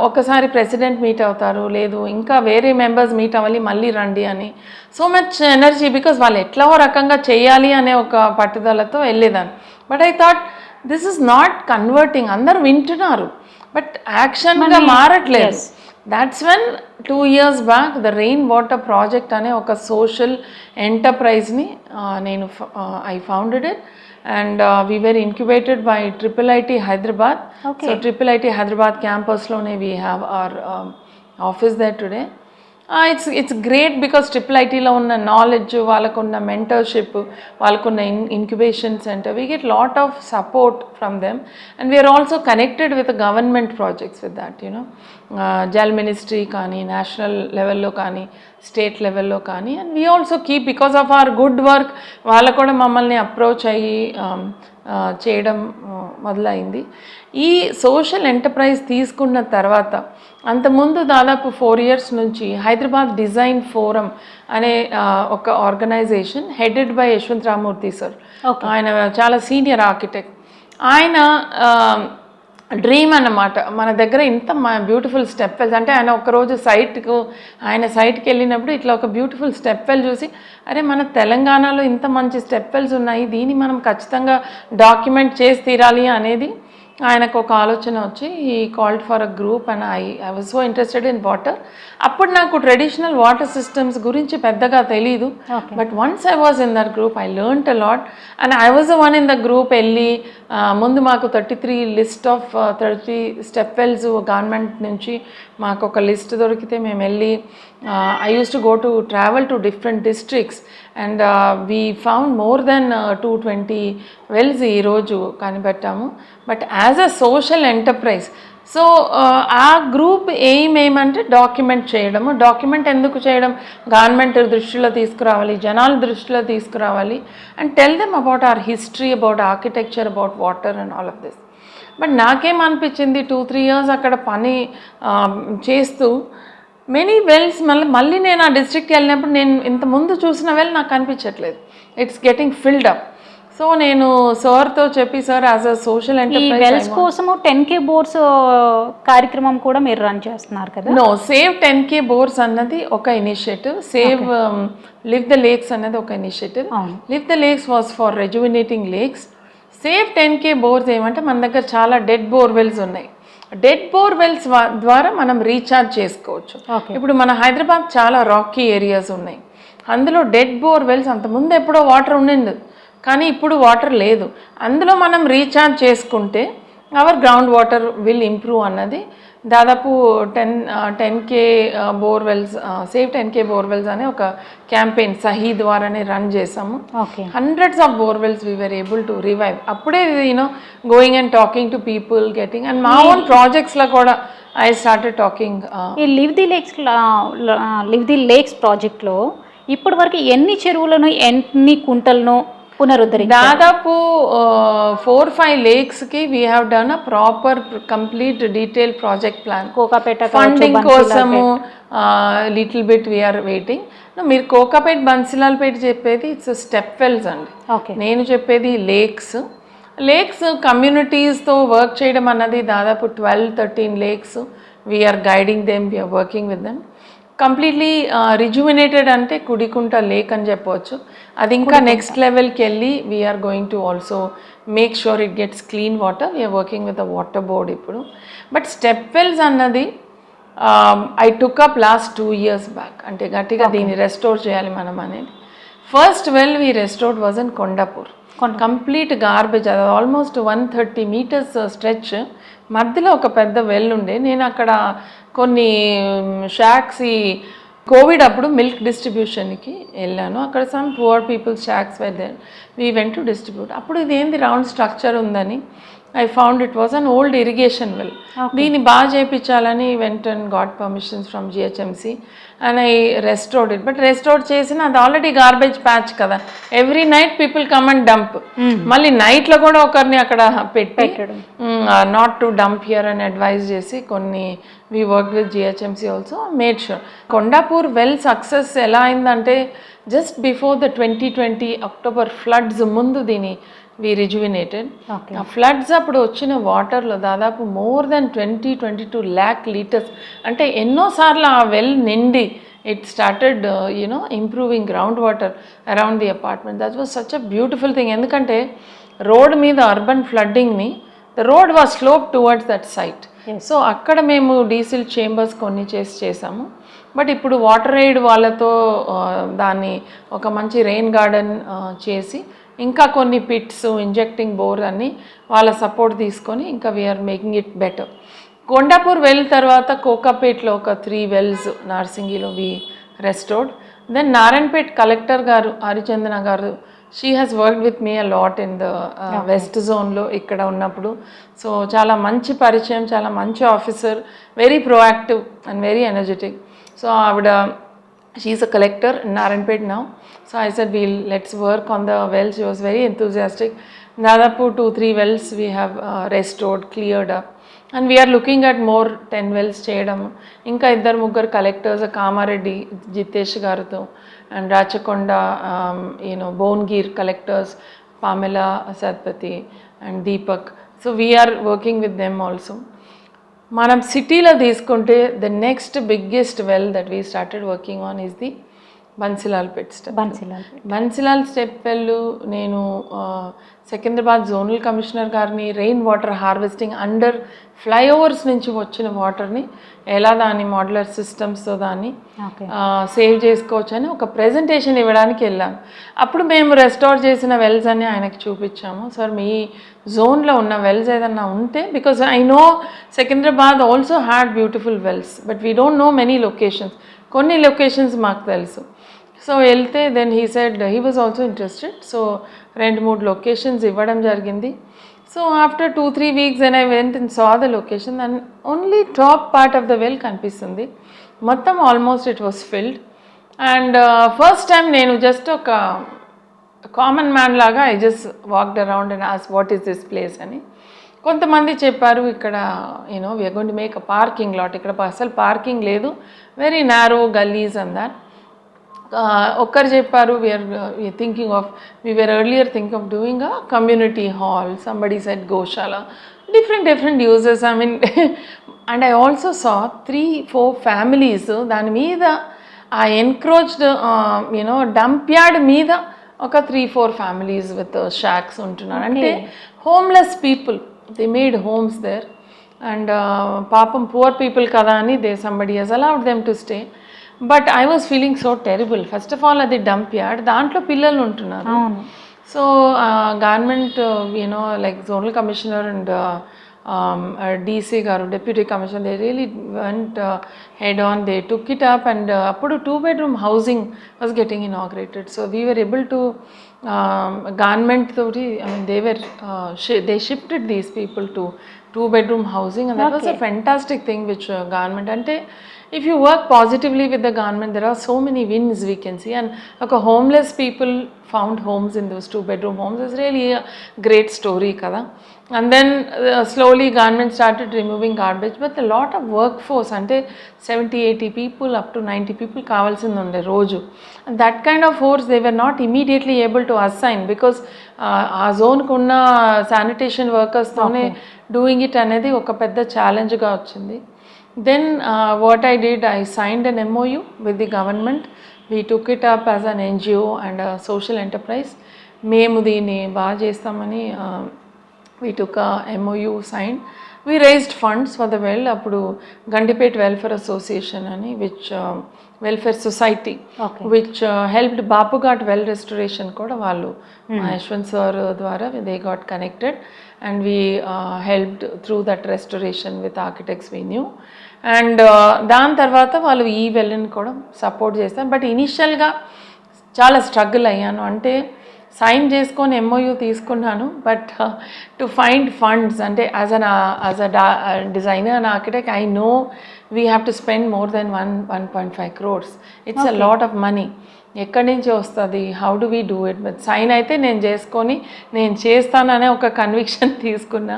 ఒకసారి president meet అవుతారు, లేదు ఇంకా వేరే మెంబర్స్ మీట్ అవ్వాలి, మళ్ళీ రండి అని, సో మచ్ ఎనర్జీ, బికాజ్ వాళ్ళు ఎట్లా రకంగా చేయాలి అనే ఒక పట్టుదలతో వెళ్ళేదాన్ని. But I thought this is not converting. అందరూ వింటున్నారు బట్ యాక్షన్గా మారట్లేదు. That's when 2 years back the rain water project అనే ఒక సోషల్ ఎంటర్ప్రైజ్ని నేను I founded it and we were incubated by IIIT Hyderabad. Okay. So IIIT Hyderabad campus lone we have our office there today. It's great because IIIT లో ఉన్న knowledge, వాళ్ళకున్న mentorship, వాళ్ళకున్న incubation center, we get lot of support from them, and we are also connected with the government projects with that, you know, Jal ministry కానీ, national లెవెల్లో కానీ, state లెవెల్లో కానీ, and we also keep because of our good work వాళ్ళు కూడా మమ్మల్ని approach అయ్యి చేయడం మొదలైంది. ఈ సోషల్ ఎంటర్ప్రైజ్ తీసుకున్న తర్వాత అంతకుముందు దాదాపు 4 years నుంచి హైదరాబాద్ డిజైన్ ఫోరం అనే ఒక organisation headed by Yashwant Ramurthy sir. ఆయన చాలా సీనియర్ ఆర్కిటెక్ట్. ఆయన డ్రీమ్ అన్నమాట, మన దగ్గర ఇంత బ్యూటిఫుల్ స్టెప్ వెల్స్ అంటే, ఆయన ఒకరోజు సైట్కి వెళ్ళినప్పుడు ఇట్లా ఒక బ్యూటిఫుల్ స్టెప్ వెల్ చూసి, అరే మన తెలంగాణలో ఇంత మంచి స్టెప్ వెల్స్ ఉన్నాయి, దీన్ని మనం ఖచ్చితంగా డాక్యుమెంట్ చేసి తీరాలి అనేది ఆయనకు ఒక ఆలోచన వచ్చి ఈ called for a group and I was so interested in water. అప్పుడు నాకు ట్రెడిషనల్ వాటర్ సిస్టమ్స్ గురించి పెద్దగా తెలీదు, but once I was in that group I learned a lot and I was the one in the group. వెళ్ళి ముందు మాకు 33 list of 30 step wells government నుంచి మాకు ఒక లిస్ట్ దొరికితే మేము వెళ్ళి I use to go to travel to different districts and we found more than 220 wells ఈరోజు కనిపెట్టాము. But as a social enterprise, so ఆ గ్రూప్ ఏమంటే డాక్యుమెంట్ చేయడము. డాక్యుమెంట్ ఎందుకు చేయడం? గవర్నమెంట్ దృష్టిలో తీసుకురావాలి, జనాల దృష్టిలో తీసుకురావాలి, and tell them about our history, about architecture, about water and all of this. But నాకేమనిపించింది, 2-3 years అక్కడ పని చేస్తూ మెనీ వెల్స్ మళ్ళీ నేను ఆ డిస్ట్రిక్ట్కి వెళ్ళినప్పుడు నేను ఇంతకుముందు చూసిన వెల్ నాకు కనిపించట్లేదు, it's getting filled up. So నేను సార్తో చెప్పి, sir as a social enterprise wells కోసము 10K బోర్స్ కార్యక్రమం కూడా మీరు రన్ చేస్తున్నారు కదా? నో, సేవ్ 10K బోర్స్ అన్నది ఒక initiative, save live the lakes అన్నది ఒక initiative. Live the lakes was for rejuvenating lakes. Save 10K bores ఏమంటే, మన దగ్గర చాలా డెడ్ బోర్వెల్స్ ఉన్నాయి. డెడ్ బోర్వెల్స్ ద్వారా మనం రీఛార్జ్ చేసుకోవచ్చు. ఇప్పుడు మన హైదరాబాద్ చాలా రాకీ ఏరియాస్ ఉన్నాయి, అందులో డెడ్ బోర్వెల్స్ అంతకుముందు ఎప్పుడో వాటర్ ఉండింది, కానీ ఇప్పుడు వాటర్ లేదు. అందులో మనం రీఛార్జ్ చేసుకుంటే our ground water will improve అన్నది దాదాపు 10K borewells, save 10K borewells అనే ఒక క్యాంపెయిన్ సహీ ద్వారానే రన్ చేసాము. Hundreds of borewells we were able to revive. అప్పుడే you know going and talking to people, getting, and మా ఓన్ ప్రాజెక్ట్స్లో కూడా ఐ స్టార్టెడ్ టాకింగ్. ఈ లివ్ ది లేక్స్ ప్రాజెక్ట్లో ఇప్పటి వరకు ఎన్ని చెరువులను, ఎన్ని కుంటలను పునరుద్ధరించారు? దాదాపు 4-5 లేక్స్కి we have done a proper complete detail project plan. Kokapet funding కోసము లిటిల్ బిట్ వీఆర్ వెయిటింగ్. మీరు కోకాపేట, బన్సిలాల్పేట చెప్పేది ఇట్స్ స్టెప్ వెల్స్ అండి. నేను చెప్పేది లేక్స్ కమ్యూనిటీస్తో వర్క్ చేయడం అన్నది దాదాపు 12-13 lakes we are guiding them, we are working with them. Completely rejuvenated అంటే కుడికుంట లేక్ అని చెప్పవచ్చు. అది ఇంకా నెక్స్ట్ లెవెల్కి వెళ్ళి we are going to also make sure it gets clean water. We are working with the water board ఇప్పుడు. బట్ స్టెప్ వెల్స్ అన్నది I took up last 2 years back, అంటే గట్టిగా దీన్ని రెస్టోర్ చేయాలి మనం అనేది. First well we restored was in Kondapur. Complete garbage, అది almost 130 meters stretch, మధ్యలో ఒక పెద్ద వెల్ ఉండే. నేను అక్కడ కొన్ని షాక్స్, ఈ కోవిడ్ అప్పుడు మిల్క్ డిస్ట్రిబ్యూషన్కి వెళ్ళాను. అక్కడ some poor peoples shacks were there, we went to distribute. అప్పుడు ఇది ఏంది రౌండ్ స్ట్రక్చర్ ఉందని I found it was an old irrigation well. దీన్ని బాగా చేయించాలని went and got permissions from GHMC and I restored it. But restore చేసిన అది already garbage patch కదా, every night people come and dump. మళ్ళీ నైట్లో కూడా ఒకరిని అక్కడ పెట్టి నాట్ టు డంప్ హియర్ అని అడ్వైజ్ చేసి కొన్ని we work with GHMC also, made sure. Kondapur well success ఎలా అయిందంటే, just before the 2020 October floods ముందు దీన్ని వీ రిజ్యువినేటెడ్. ఆ ఫ్లడ్స్ అప్పుడు వచ్చిన వాటర్లో దాదాపు మోర్ దెన్ 20-22 lakh liters, అంటే ఎన్నోసార్లు ఆ వెల్ నిండి it started you know improving ground water around the apartment. That was such a beautiful thing. ఎందుకంటే రోడ్ మీద అర్బన్ ఫ్లడ్డింగ్ని, the road was slope towards that site. So అక్కడ మేము డీసిల్ చేంబర్స్ కొన్ని చేసాము. బట్ ఇప్పుడు వాటర్ ఎయిడ్ వాళ్ళతో దాన్ని ఒక మంచి రెయిన్ గార్డెన్ చేసి ఇంకా కొన్ని పిట్స్, ఇంజెక్టింగ్ బోర్ అని వాళ్ళ సపోర్ట్ తీసుకొని ఇంకా we are making it better. Kondapur well తర్వాత కోకాపేట్లో ఒక 3 wells నార్సింగిలో we restored. Then Narayanpet collector గారు Harichandana garu, she has worked with me a lot in the west జోన్లో ఇక్కడ ఉన్నప్పుడు. సో చాలా మంచి పరిచయం, చాలా మంచి officer, very proactive and very energetic. So ఆవిడ, she is a collector in Narayanpet now. So I said let's work on the wells. She was very enthusiastic. దాదాపు 2-3 wells we have restored, cleared up. And we are looking at more 10 wells చేయడం. ఇంకా 2-3 collectors, Kamareddy Jitesh గారితో, and Rachakonda Bhuvanagir collectors, Pamela Satpathy and Deepak. So we are working with them also. మనం సిటీలో తీసుకుంటే the next biggest well that we started working on is the Bansilal step. Bansilal step well నేను Secunderabad zonal commissioner గారిని rain water harvesting under flyovers నుంచి వచ్చిన వాటర్ని ఎలా దాన్ని మోడ్యులర్ సిస్టమ్స్తో దాన్ని సేవ్ చేసుకోవచ్చు అని ఒక ప్రెజెంటేషన్ ఇవ్వడానికి వెళ్ళాము. అప్పుడు మేము రెస్టోర్ చేసిన వెల్స్ అని ఆయనకు చూపించాము. సార్ మీ జోన్లో ఉన్న వెల్స్ ఏదన్నా ఉంటే, because I know Secunderabad also had beautiful wells but we don't know many locations. కొన్ని లొకేషన్స్ మాకు తెలుసు. సో వెళ్తే then he said he was also interested. So 2-3 locations ఇవ్వడం జరిగింది. So after 2-3 weeks then I went and saw the location and only top part of the well కనిపిస్తుంది, మొత్తం almost it was filled. And first time నేను just ఒక common man లాగా I just walked around and ఆస్ what is this place అని. కొంతమంది చెప్పారు ఇక్కడ we are going to make a parking lot, ఇక్కడ అసలు పార్కింగ్ లేదు, very narrow gullies and that. ఒక్కరు చెప్పారు we are thinking of, we are earlier think of doing a community hall, somebody said goshala, different uses. I mean and I also saw 3-4 families దాని మీద ఆ encroached dump yard మీద ఒక 3-4 families with shacks ఉంటున్నారు. అంటే homeless people, they made homes there. And పాపం poor people కదా అని somebody has allowed them to stay. But I was feeling so terrible. First of all అది డంప్ యార్డ్, దాంట్లో పిల్లలు ఉంటున్నారు. So government like zonal commissioner and DC గారు, deputy commissioner, they really went head on, they took it up. And అప్పుడు 2-bedroom housing was getting inaugurated. So we were able to government తోటి, I mean they shifted these people to 2-bedroom housing, and that was a fantastic thing which government, ante if you work positively with the government, there are so many wins we can see. And like homeless people found homes in those 2-bedroom homes is really a great story kada. And then slowly government started removing garbage, but a lot of workforce, ante 70-80 people up to 90 people kavalsindi unde roju. And that kind of force they were not immediately able to assign, because aa zone ku unna sanitation workers tone doing it anedi oka pedda challenge ga vachindi. Then what I did, I signed an MOU with the government. We took it up as an NGO and a social enterprise. మేము దీన్ని బాగా చేస్తామని we took a MOU signed. We raised funds for the well. అప్పుడు Gandipet welfare association అని which welfare society which helped Bapughat well restoration కూడా వాళ్ళు Yashwant sir ద్వారా they got connected and we helped through that restoration with architects we knew. And దాని తర్వాత వాళ్ళు ఈ వెల్ని కూడా సపోర్ట్ చేస్తారు. బట్ ఇనిషియల్గా చాలా స్ట్రగుల్ అయ్యాను. అంటే సైన్ చేసుకొని MOU తీసుకున్నాను, బట్ టు ఫైండ్ ఫండ్స్, అంటే as a designer and architect I know we have to spend more than 1.5 crores. It's a lot of money. ఎక్కడి నుంచి వస్తుంది, how do we do it? But sign అయితే నేను చేసుకొని నేను చేస్తాననే ఒక కన్విక్షన్ తీసుకున్నా.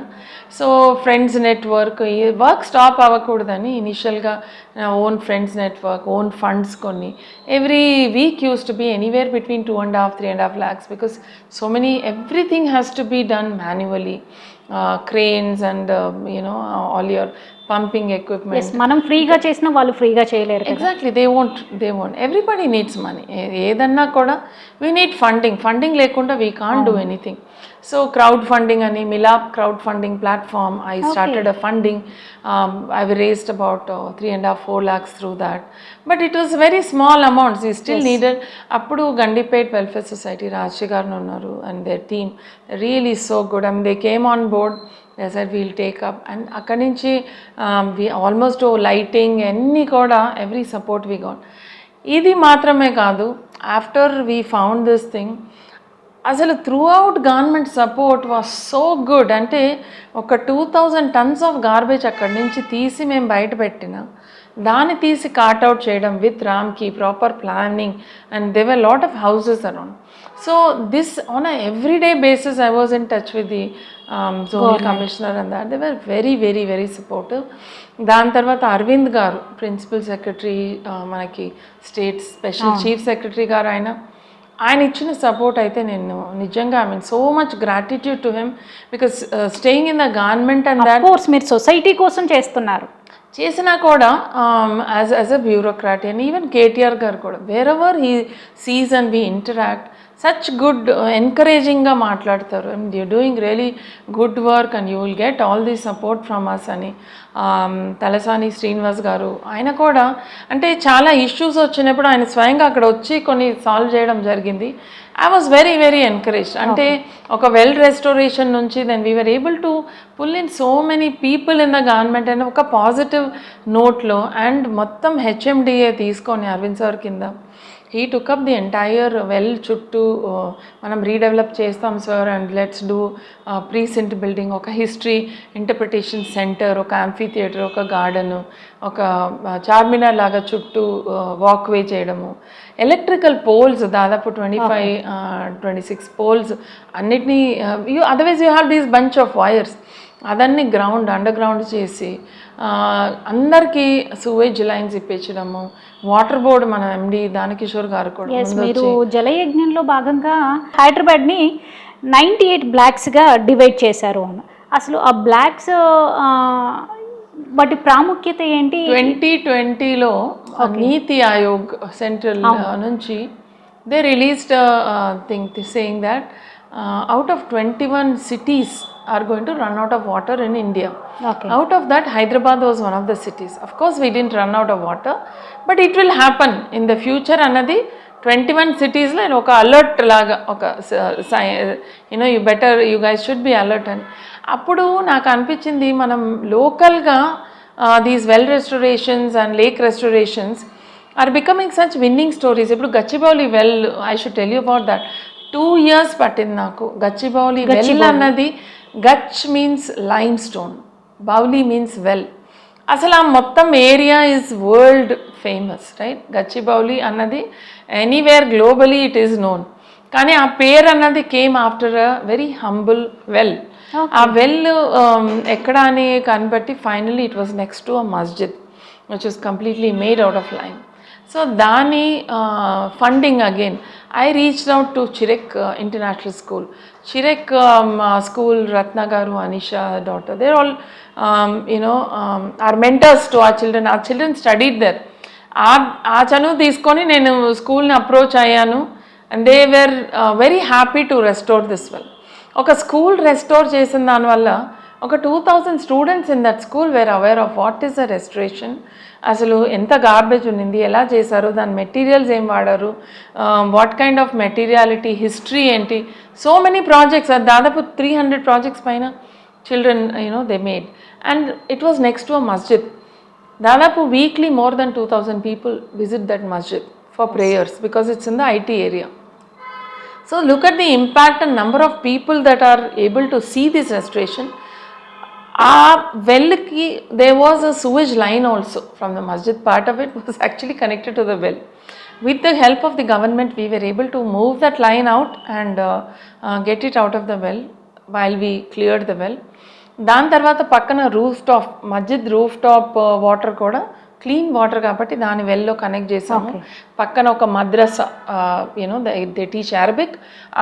సో ఫ్రెండ్స్ నెట్వర్క్, ఈ వర్క్ స్టాప్ అవ్వకూడదని ఇనిషియల్గా నా own friends network, own funds కొన్ని every week use to be anywhere between 2.5-3.5 lakhs, because so many, everything has to be done manually. Cranes and all your pumping equipment. మనం ఫ్రీగా చేసినా వాళ్ళు ఫ్రీగా చేయలేరు. Exactly, they won't. Everybody needs money. ఏదన్నా కూడా we need funding లేకుండా we can't do anything. So crowdfunding ani Milap crowdfunding platform, I started a funding. I've raised about 3.5-4 lakhs through that, but it was very small amounts. We still needed. Appudu Gandipet Welfare Society Rajshi garu unnaru and their team really so good. I mean, they came on board. They said we'll take up, and akkadi nunchi we almost lighting any kuda every support we got. Idi maatrame kaadu, after we found this thing, అసలు through out government support was so good. అంటే ఒక 2000 tons of garbage అక్కడి నుంచి తీసి మేము బయట పెట్టిన దాన్ని తీసి కార్ట్అవుట్ చేయడం విత్ రామ్కి proper planning, and they were lot of houses around. So this on a everyday basis I was in touch with the zonal commissioner and that they were very very very supportive. దాని తర్వాత అరవింద్ గారు principal secretary, మనకి state special chief secretary గారు, ఆయన ఇచ్చిన support అయితే నేను నిజంగా I mean so much gratitude to him, because staying in the government and that course మీరు సొసైటీ కోసం చేసినా కూడా as a bureaucrat, and even KTR garu కూడా wherever he sees and we interact such good ఎంకరేజింగ్గా మాట్లాడతారు, and you doing really good work and you will get all the support from us అని. తలసాని శ్రీనివాస్ గారు, ఆయన కూడా అంటే చాలా ఇష్యూస్ వచ్చినప్పుడు ఆయన స్వయంగా అక్కడ వచ్చి కొన్ని సాల్వ్ చేయడం జరిగింది. I was very very encouraged. అంటే ఒక వెల్ రెస్టోరేషన్ నుంచి then we were able to pull in so many people in the government and ఒక పాజిటివ్ నోట్లో, అండ్ మొత్తం హెచ్ఎండిఏ తీసుకొని అరవింద్ సార్ కింద he took up the entire well చుట్టూ మనం రీడెవలప్ చేస్తాం sir, and let's do present building, ఒక history interpretation centre, ఒక యాంఫీ థియేటర్, ఒక గార్డెను, ఒక చార్మినార్ లాగా చుట్టూ వాక్వే చేయడము, ఎలక్ట్రికల్ పోల్స్ దాదాపు 25-26 పోల్స్ అన్నిటినీ otherwise you have these bunch of wires, అదన్నీ అండర్ గ్రౌండ్ చేసి అందరికీ సూవేజ్ లైన్స్ ఇప్పించడము. వాటర్ బోర్డు మన ఎండి దానకిషోర్ గారు కూడా మీరు జలయజ్ఞంలో భాగంగా హైదరాబాద్ని 98 బ్లాక్స్గా డివైడ్ చేశారు. అసలు ఆ బ్లాక్స్ వాటి ప్రాముఖ్యత ఏంటి? 2020లో నీతి ఆయోగ్ సెంట్రల్ నుంచి they released thing saying that out of 21 cities are going to run out of water in India. Out of that, Hyderabad was one of the cities. Of course, we didn't run out of water, but it will happen in the future. Another 21 cities lo oka alert laga oka you guys should be alert ani appudu naaku anpichindi manam local ga these well restorations and lake restorations are becoming such winning stories. Ippudu Gachibowli well, I should tell you about that. 2 years పట్టింది నాకు. Gachibowli well అన్నది, gach means lime stone, bowli means well. అసలు ఆ మొత్తం area is world famous, right? Gachibowli అన్నది anywhere globally it is known, కానీ ఆ పేరు అన్నది came after a very humble well. ఆ వెల్ ఎక్కడ అని కనిపెట్టి finally it was next to a మస్జిద్ which was completely made out of lime. So దాని funding again I reached out to Chirek International School. Chirek school, Ratna garu, Anisha daughter, they're all are mentors to our children. Our children studied there. Aa chanu teeskoni nenu school ni approach ayyanu, and they were very happy to restore this well. Oka school restore chesin dani valla oka 2000 students in that school were aware of what is a restoration, అసలు ఎంత garbage ఉన్నింది, ఎలా చేశారు, దాని materials ఏం వాడారు, what kind of materiality, history ఏంటి. So many projects, దాదాపు 300 ప్రాజెక్ట్స్ పైన children they made, and it was next to a మస్జిద్. దాదాపు weekly more than 2000 people visit that మస్జిద్ for prayers because it's in the IT area. So look at the impact and number of people that are able to see this restoration. ఆ వెల్కి there was a sewage line also from the masjid. Part of it was actually connected to the well. With the help of the government, we were able to move that line out and get it out of the well while we cleared the well. దాని తర్వాత పక్కన roof top, మస్జిద్ roof top water కూడా clean water కాబట్టి దాని వెల్లో connect చేసాము. పక్కన ఒక madrasa, they teach Arabic,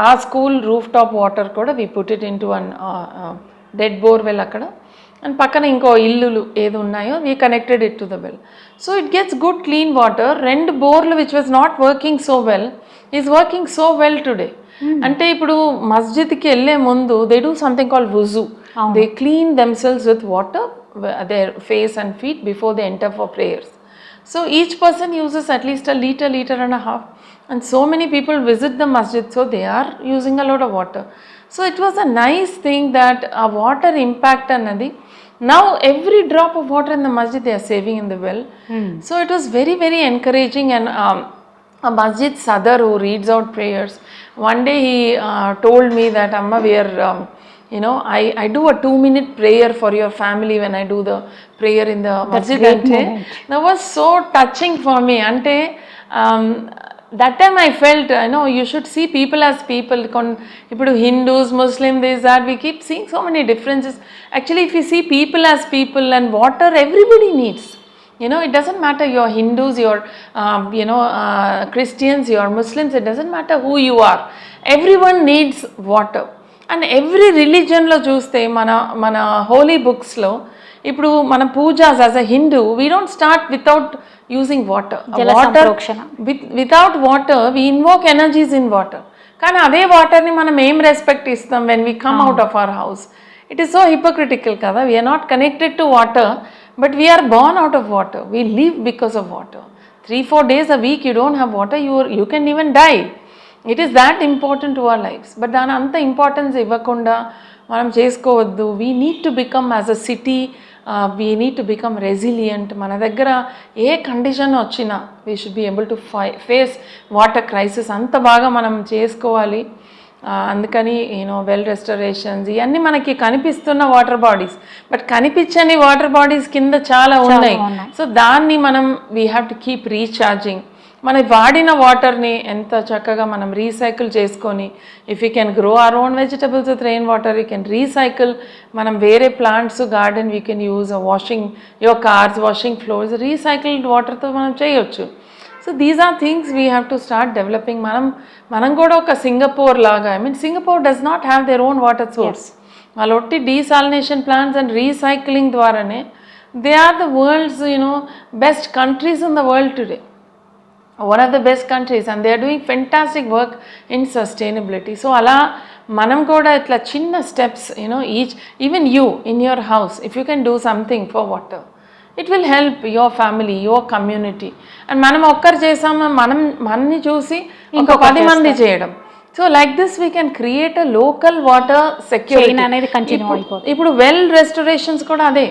ఆ స్కూల్ రూఫ్ టాప్ వాటర్ కూడా we put it into an dead borewell అక్కడ, అండ్ పక్కన ఇంకో ఇల్లులు ఏది ఉన్నాయో we connected it to the well. So it gets good clean water. 2 బోర్లు which was not working so well is working so well today. అంటే ఇప్పుడు మస్జిద్కి వెళ్ళే ముందు దే డూ సంథింగ్ కాల్డ్ వుజూ. They clean themselves with water their face and feet before they enter for prayers. So each person uses at least a liter and a half, and so many people visit the masjid, so they are using a lot of water. So it was a nice thing that a water impact anadi. Now every drop of water in the masjid they are saving in the well. So it was very, very encouraging. And a masjid sadar who reads out prayers, one day he told me that Amma, we are I do a 2-minute prayer for your family when I do the prayer in the masjid. That was so touching for me. Ante that time I felt, you should see people as people. Ipudu Hindus, Muslim, this, that, we keep seeing so many differences. Actually, if you see people as people, and water everybody needs. It doesn't matter you're Hindus, you're Christians, you're Muslims, it doesn't matter who you are. Everyone needs water. And every రిలీజియన్లో చూస్తే మన holy బుక్స్లో ఇప్పుడు మన pujas as a Hindu we don't start without using water. Without water we invoke energies in water. కానీ అదే వాటర్ని మనం ఏం రెస్పెక్ట్ ఇస్తాం when we come out of our house? It is so hypocritical కదా. We are not connected to water but we are born out of water. We live because of water. 3-4 days a week you don't have water, you can even die. It is that important to our lives. But దాని అంత importance ఇవ్వకుండా మనం చేసుకోవద్దు. We need to become as a city, we need to become resilient. మన దగ్గర ఏ condition వచ్చినా we should be able to face water crisis. అంత బాగా మనం చేసుకోవాలి. అందుకని వెల్ రెస్టరేషన్స్ ఇవన్నీ మనకి కనిపిస్తున్న వాటర్ బాడీస్, బట్ కనిపించని వాటర్ బాడీస్ కింద చాలా ఉన్నాయి. సో దాన్ని మనం we have to keep recharging. మన వాడిన వాటర్ని ఎంత చక్కగా మనం రీసైకిల్ చేసుకొని, if you can grow our own vegetables with rain water, you can recycle. మనం వేరే plants garden we can use washing your cars, washing floors recycled వాటర్తో మనం చేయొచ్చు. So these are things we have to start developing. మనం కూడా ఒక Singapore లాగా, Singapore does not have their own water source. వాళ్ళు ఒట్టి డీసాలినేషన్ ప్లాంట్స్ అండ్ రీసైక్లింగ్ ద్వారానే they are the world's best countries in the world today. One of the best countries, and they are doing fantastic work in sustainability. So ala manam kuda itla chinna steps, each, even you in your house, if you can do something for water, it will help your family, your community. And manam okkar chesam, manni chusi inko 10 mandi cheyadam. So like this we can create a local water security. Chain anedi continue ayipothundi. Ipudu well restorations kuda ade.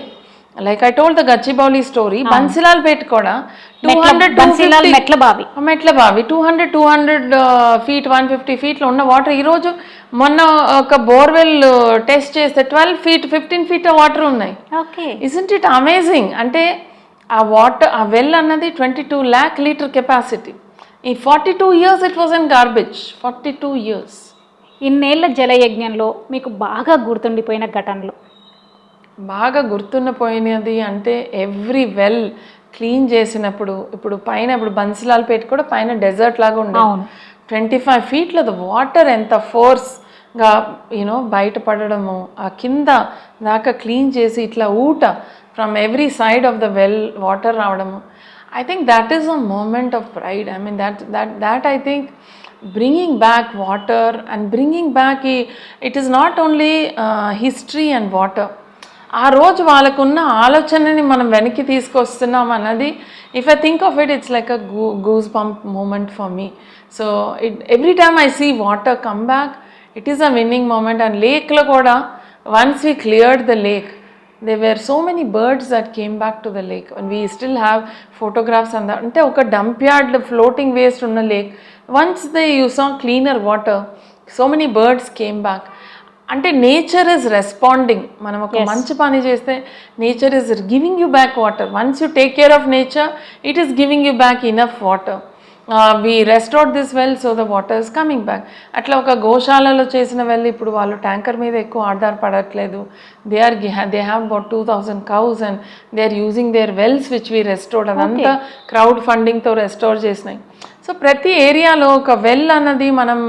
Like I told the Gachibowli story, Bansilalpet kuda 200 మెట్ల బావి 200 feet 150 feet లో ఉన్న water ఈరోజు మొన్న ఒక borewell test చేస్తే 12 feet 15 feet water ఉన్నాయి. Isn't it amazing? అంటే ఆ వాటర్, ఆ వెల్ అన్నది 22 lakh liter కెపాసిటీ. ఈ 42 years it was in garbage. 42 years. ఇన్నేళ్ల జలయజ్ఞంలో మీకు బాగా గుర్తుండిపోయిన ఘటనలు? బాగా గుర్తుండిపోయినది అంటే ఎవ్రీ వెల్ క్లీన్ చేసినప్పుడు, ఇప్పుడు పైన ఇప్పుడు బన్సిలాల్పేట కూడా పైన డెజర్ట్ లాగా ఉండేది. 25 feet ద వాటర్ ఎంత ఫోర్స్గా బయటపడము, ఆ కింద దాకా క్లీన్ చేసి ఇట్లా ఊట from every side of the well water రావడము. I think that is a moment of pride. I mean that I think bringing back water and bringing back it is not only history and water. ఆ రోజు వాళ్ళకున్న ఆలోచనని మనం వెనక్కి తీసుకొస్తున్నాం అన్నది, if I think of it, it's like a goose bump moment for me. So every time I see water come back, it is a winning moment. And లేక్లో కూడా once we cleared the lake, there were so many birds that came back to the lake, and we still have photographs on that. Ante oka dump yard floating waste unna lake, once you saw cleaner water, so many birds came back. Ante nature is responding. Manam oka manchi pani cheste nature is giving you back water. Once you take care of nature, it is giving you back enough water. We restored this well, so the water is coming back. అట్లా ఒక గోశాలలో చేసిన well ఇప్పుడు వాళ్ళు tanker మీద ఎక్కువ ఆధారపడట్లేదు. they have about 2000 cows and they are using their wells which we restored. అదంతా crowd ఫండింగ్తో restore చేసినాయి. సో ప్రతి ఏరియాలో ఒక వెల్ అన్నది మనం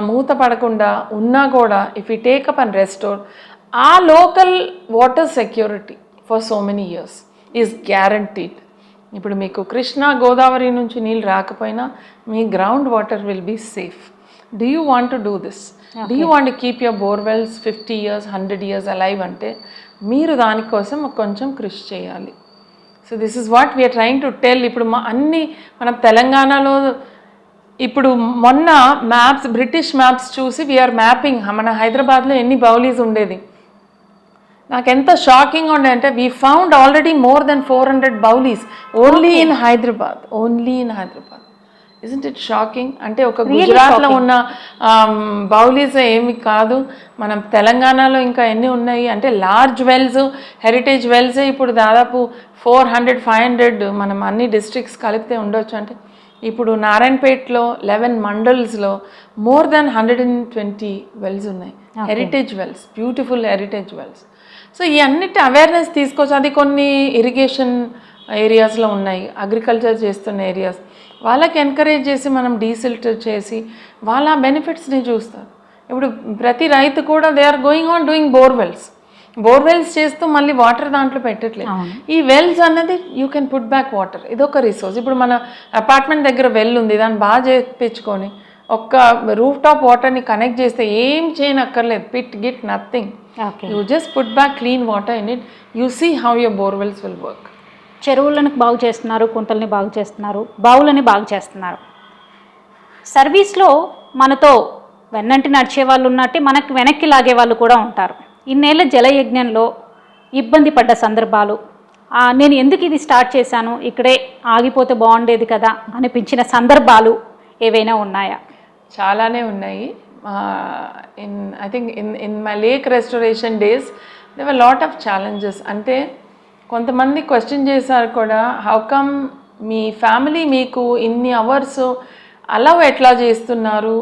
మూత పడకుండా ఉన్నా కూడా, if you take up and restore, ఆ local water security for so many years is guaranteed. ఇప్పుడు మీకు కృష్ణా గోదావరి నుంచి నీళ్ళు రాకపోయినా మీ ground water will be safe. Do you want to do this? Do you want to keep your borewells 50 years 100 years alive అంటే మీరు దానికోసం కొంచెం కృషి చేయాలి. So this is what we are trying to tell. ఇప్పుడు మనం తెలంగాణలో ఇప్పుడు మొన్న మ్యాప్స్, బ్రిటిష్ మ్యాప్స్ చూసి వీఆర్ మ్యాపింగ్ మన హైదరాబాద్లో ఎన్ని బౌలీస్ ఉండేది. నాకు ఎంత షాకింగ్ ఉండే అంటే we found already more than 400 bowlis only in Hyderabad. Isn't it shocking? అంటే ఒక గుజరాత్లో ఉన్న బౌలీస్ ఏమి కాదు, మనం తెలంగాణలో ఇంకా ఎన్ని ఉన్నాయి అంటే లార్జ్ వెల్స్, హెరిటేజ్ వెల్స్ ఇప్పుడు దాదాపు 400-500 మనం అన్ని డిస్ట్రిక్ట్స్ కలిపితే ఉండొచ్చు. అంటే ఇప్పుడు నారాయణపేటలో 11 మండల్స్లో more than 120 వెల్స్ ఉన్నాయి, heritage wells, beautiful heritage wells. So ఈ అన్నిటి అవేర్నెస్ తీసుకోవచ్చు. అది కొన్ని ఇరిగేషన్ ఏరియాస్లో ఉన్నాయి, అగ్రికల్చర్ చేస్తున్న ఏరియాస్, వాళ్ళకి ఎంకరేజ్ చేసి మనం డీసిల్టర్ చేసి వాళ్ళ బెనిఫిట్స్ని చూస్తారు. ఇప్పుడు ప్రతి రైతు కూడా they are going on doing borewells చేస్తూ మళ్ళీ వాటర్ దాంట్లో పెట్టట్లేదు. ఈ వెల్స్ అన్నది you can put back water, ఇదొక రిసోర్స్. ఇప్పుడు మన అపార్ట్మెంట్ దగ్గర వెల్ ఉంది, దాన్ని బాగా చేయించుకొని ఒక్క రూఫ్ టాప్ వాటర్ని కనెక్ట్ చేస్తే ఏం చేయనక్కర్లేదు, పిట్ గిట్ nothing. You just put back clean water in it, you see how your borewells will work. చెరువులను బాగు చేస్తున్నారు, కుంటల్ని బాగు చేస్తున్నారు, బావులని బాగు చేస్తున్నారు. సర్వీస్లో మనతో వెన్నంటి నడిచే వాళ్ళు ఉన్నట్టే మనకు వెనక్కి లాగే వాళ్ళు కూడా ఉంటారు. ఇన్నేళ్ల జలయజ్ఞంలో ఇబ్బంది పడ్డ సందర్భాలు, నేను ఎందుకు ఇది స్టార్ట్ చేశాను, ఇక్కడే ఆగిపోతే బాగుండేది కదా అనిపించిన సందర్భాలు ఏవైనా ఉన్నాయా? చాలానే ఉన్నాయి. I think in my lake restoration days there were lot of challenges. అంటే కొంతమంది క్వశ్చన్ చేశారు కూడా, హౌ కమ్ మీ ఫ్యామిలీ మీకు ఇన్ని అవర్స్ అలా ఎట్లా చేస్తున్నారు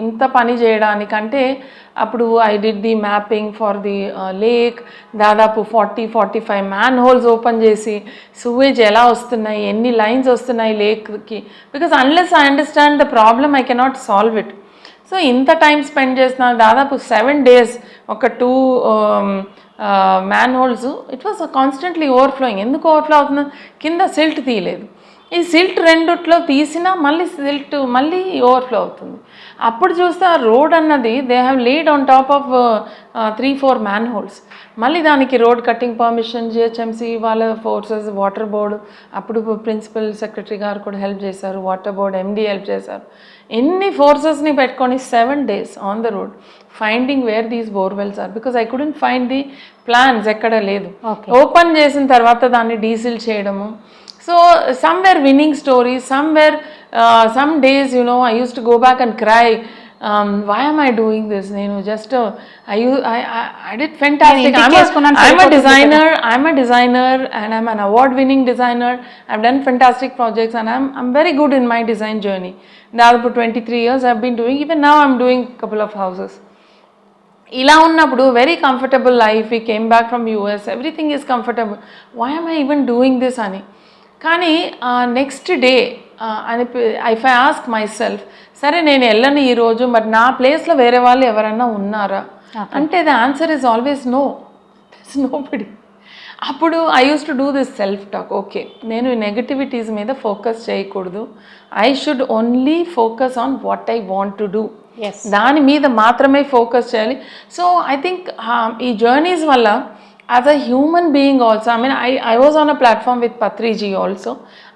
ఇంత పని చేయడానికి? అంటే అప్పుడు I did the mapping for the lake, దాదాపు 40-45 మ్యాన్ హోల్స్ ఓపెన్ చేసి సూవేజ్ ఎలా వస్తున్నాయి, ఎన్ని లైన్స్ వస్తున్నాయి లేక్కి, because unless I understand the problem I cannot solve it. So ఇంత టైం స్పెండ్ చేస్తున్నాను, దాదాపు 7 days ఒక 2 manholes, it was constantly overflowing. ఎందుకు ఓవర్ఫ్లో అవుతుంది? కింద సిల్ట్ తీయలేదు, ఈ సిల్ట్ రెండుట్లో తీసినా మళ్ళీ సిల్ట్ మళ్ళీ ఓవర్ఫ్లో అవుతుంది. అప్పుడు చూస్తే ఆ రోడ్ అన్నది they have laid on top of 3-4 man holes. మళ్ళీ దానికి రోడ్ కట్టింగ్ పర్మిషన్ జిహెచ్ఎంసీ వాళ్ళ ఫోర్సెస్, వాటర్ బోర్డు, అప్పుడు ప్రిన్సిపల్ సెక్రటరీ గారు కూడా హెల్ప్ చేశారు, వాటర్ బోర్డ్ ఎండీ హెల్ప్ చేశారు. ఎన్ని ఫోర్సెస్ని పెట్టుకొని 7 days on the road finding where these borewells are, because I couldn't find the plans, ఎక్కడ లేదు. ఓపెన్ చేసిన తర్వాత దాన్ని డీసిల్ చేయడము. So somewhere winning stories, some days I used to go back and cry, why am I doing this? I did fantastic. I'm a designer and I'm an award winning designer. I've done fantastic projects and I'm very good in my design journey. Now for 23 years I've been doing, even now I'm doing a couple of houses. ఇలా ఉన్నప్పుడు very comfortable life, we came back from US, everything is comfortable, why am I even doing this అని. కానీ next day if I ask my self, సరే నేను వెళ్ళను ఈరోజు, మరి నా ప్లేస్లో వేరే వాళ్ళు ఎవరన్నా ఉన్నారా అంటే the answer is always no, that's nobody. అప్పుడు I use to do this self talk, okay నేను ఈ నెగటివిటీస్ మీద ఫోకస్ చేయకూడదు, I should only focus on what I want to do, దాని మీద మాత్రమే ఫోకస్ చేయాలి. సో ఐ థింక్ ఈ జర్నీస్ వల్ల as a human being also, I mean I was on a platform with Patriji also,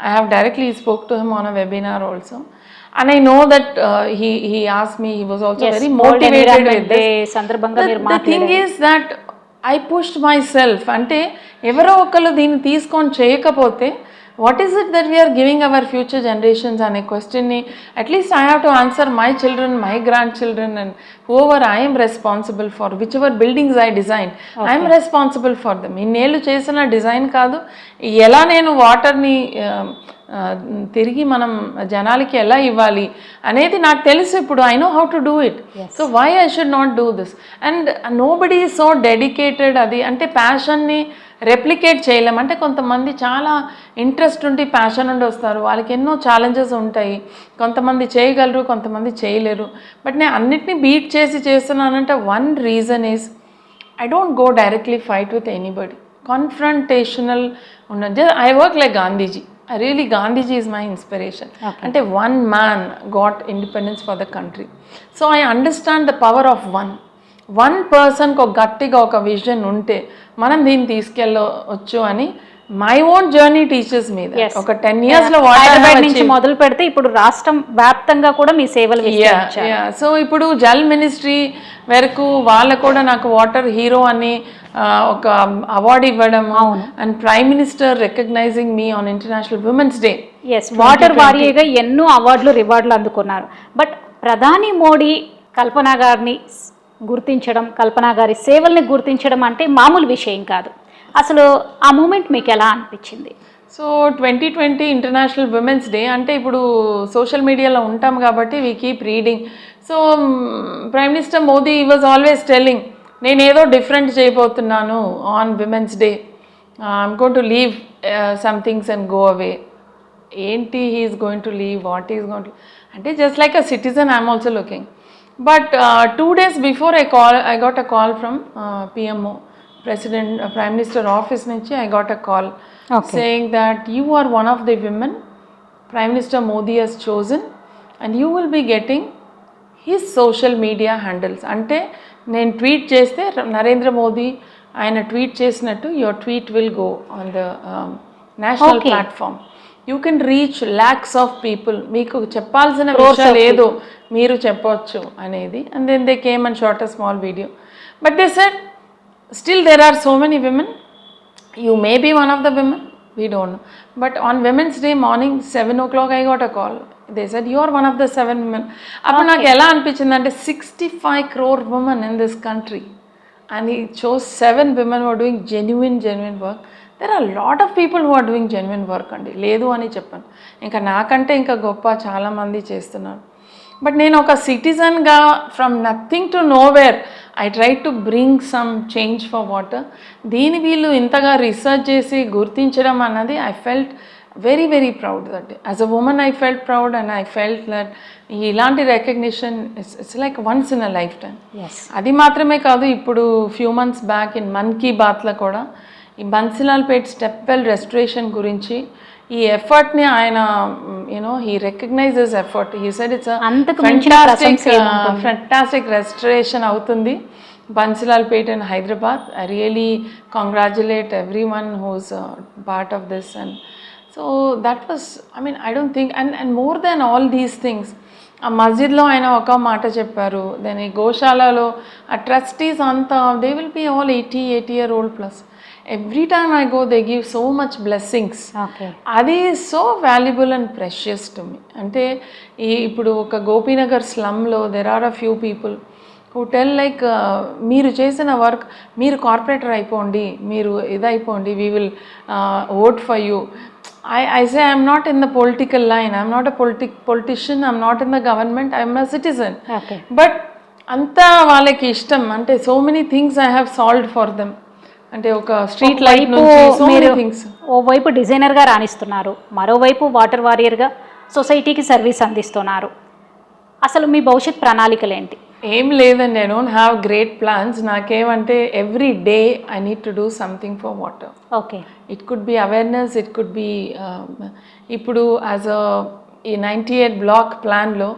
I have directly spoke to him on a webinar also, and I know that he asked me, he was also very motivated with this. The thing is that I pushed myself, ante evaro okalu deenni teeskoni cheyakapothe what is it that we are giving our future generations ane question ni at least I have to answer my children, my grandchildren, and whoever I am responsible for, whichever buildings I design, I am responsible for them. innelu chesina design kaadu, ela nenu water ni తిరిగి మనం జనాలకి ఎలా ఇవ్వాలి అనేది నాకు తెలుసు ఇప్పుడు, I know how to do it. So why I should not do this? And nobody is so dedicated. అది అంటే ప్యాషన్ని రెప్లికేట్ చేయలేం. అంటే కొంతమంది చాలా ఇంట్రెస్ట్ ఉండి ప్యాషన్ ఉండి వస్తారు, వాళ్ళకి ఎన్నో ఛాలెంజెస్ ఉంటాయి, కొంతమంది చేయగలరు, కొంతమంది చేయలేరు. బట్ నేను అన్నిటినీ బీట్ చేసి చేస్తున్నానంటే one reason is I don't go directly fight with anybody. Confrontational. I work like Gandhiji. Really, Gandhiji is my inspiration. And one man got independence for the country. So I understand the power of one person ko gattiga oka vision unte manam దీన్ని తీసుకెళ్ళవచ్చు అని my own journey teachers me that. ఒక 10 years లో హైదరాబాద్ నుంచి మొదలు పెడితే ఇప్పుడు రాష్ట్రం వ్యాప్తంగా కూడా మీ సేవలు విస్తరించారు. సో ఇప్పుడు జల్ మినిస్ట్రీ వరకు వాళ్ళ కూడా నాకు వాటర్ హీరో అని ఒక అవార్డు ఇవ్వడం, and prime minister recognising me on International Women's Day. Water వారియర్గా ఎన్నో అవార్డులు రివార్డులు అందుకున్నారు. బట్ ప్రధాని మోడీ కల్పన గారిని గుర్తించడం, కల్పన గారి సేవల్ని గుర్తించడం అంటే మామూలు విషయం కాదు. అసలు ఆ మూమెంట్ మీకు ఎలా అనిపించింది? సో 2020 ఇంటర్నేషనల్ ఉమెన్స్ డే అంటే ఇప్పుడు సోషల్ మీడియాలో ఉంటాం కాబట్టి we keep reading. So prime minister Modi was always telling, నేను ఏదో డిఫరెంట్ చేయబోతున్నాను on women's Day, I'm going to leave some things and go away. ఏంటి he's going to leave, what is going to, అంటే just like a citizen I'm also looking. But 2 days before I got a call from PMO, Prime Minister office nunchi I got a call saying that you are one of the women Prime Minister Modi has chosen and you will be getting his social media handles. Ante నేను tweet చేస్తే నరేంద్ర మోదీ ఆయన tweet చేసినట్టు your tweet will go on the national platform. You can reach lakhs of people. మీకు చెప్పాల్సిన విషయాలు ఏదో మీరు చెప్పవచ్చు అనేది. And then they came and shot a small video. But they said still there are so many women, you may be one of the women, we don't know. But on women's day morning 7 o'clock I got a call. They said you are one of the 7 women. అప్పుడు నాకు ఎలా అనిపించింది అంటే 65 crore women in this country and he chose 7 women who are doing genuine work. There are lot of people who are doing genuine work అండి, లేదు అని చెప్పాను. ఇంకా నాకంటే ఇంకా గొప్ప చాలామంది చేస్తున్నారు. బట్ నేను ఒక సిటిజన్గా from nothing to nowhere I try to bring some change for water. దీని వీళ్ళు ఇంతగా రీసెర్చ్ చేసి గుర్తించడం అన్నది I felt very very proud. That as a woman I felt proud and I felt that ఇలాంటి recognition it's like once in a lifetime. అది మాత్రమే కాదు, ఇప్పుడు few months back in Mann Ki బాత్లో కూడా ఈ బన్సిలాల్పేట్ స్టెప్ వెల్ రెస్టరేషన్ గురించి ఈ ఎఫర్ట్ని ఆయన he recognises effort. He said it's fantastic restoration అవుతుంది Bansilalpet in Hyderabad. I really congratulate everyone who's part of this. And so that was I don't think and more than all these things ఆ మస్జిద్లో ఆయన ఒక మాట చెప్పారు. దాని గోశాలలో ఆ ట్రస్టీస్ అంతా they will be all 80 year old plus. Every time I go, they give so much blessings. అది so valuable and precious to me. అంటే ఇప్పుడు ఒక గోపీనగర్ స్లమ్లో there are a few people who tell like మీరు చేసిన work, మీరు corporator అయిపోండి, మీరు ఇదైపోండి, we will vote for you. I say I'm not in the political line, I'm not a politician, I'm not in the government, I'm a citizen. But అంతా వాళ్ళకి ఇష్టం. అంటే so many things I have solved for them. అంటే ఒక street light నుంచి so many things. ఓవైపు డిజైనర్గా రాణిస్తున్నారు, మరోవైపు water వారియర్గా సొసైటీకి సర్వీస్ అందిస్తున్నారు. అసలు మీ భవిష్యత్ ప్రణాళికలు ఏంటి? ఏం లేదండి, I don't have great plans. నాకేమంటే every day I need to do something for water. It could be awareness, it could be ఇప్పుడు యాజ్ ఈ 98 బ్లాక్ ప్లాన్లో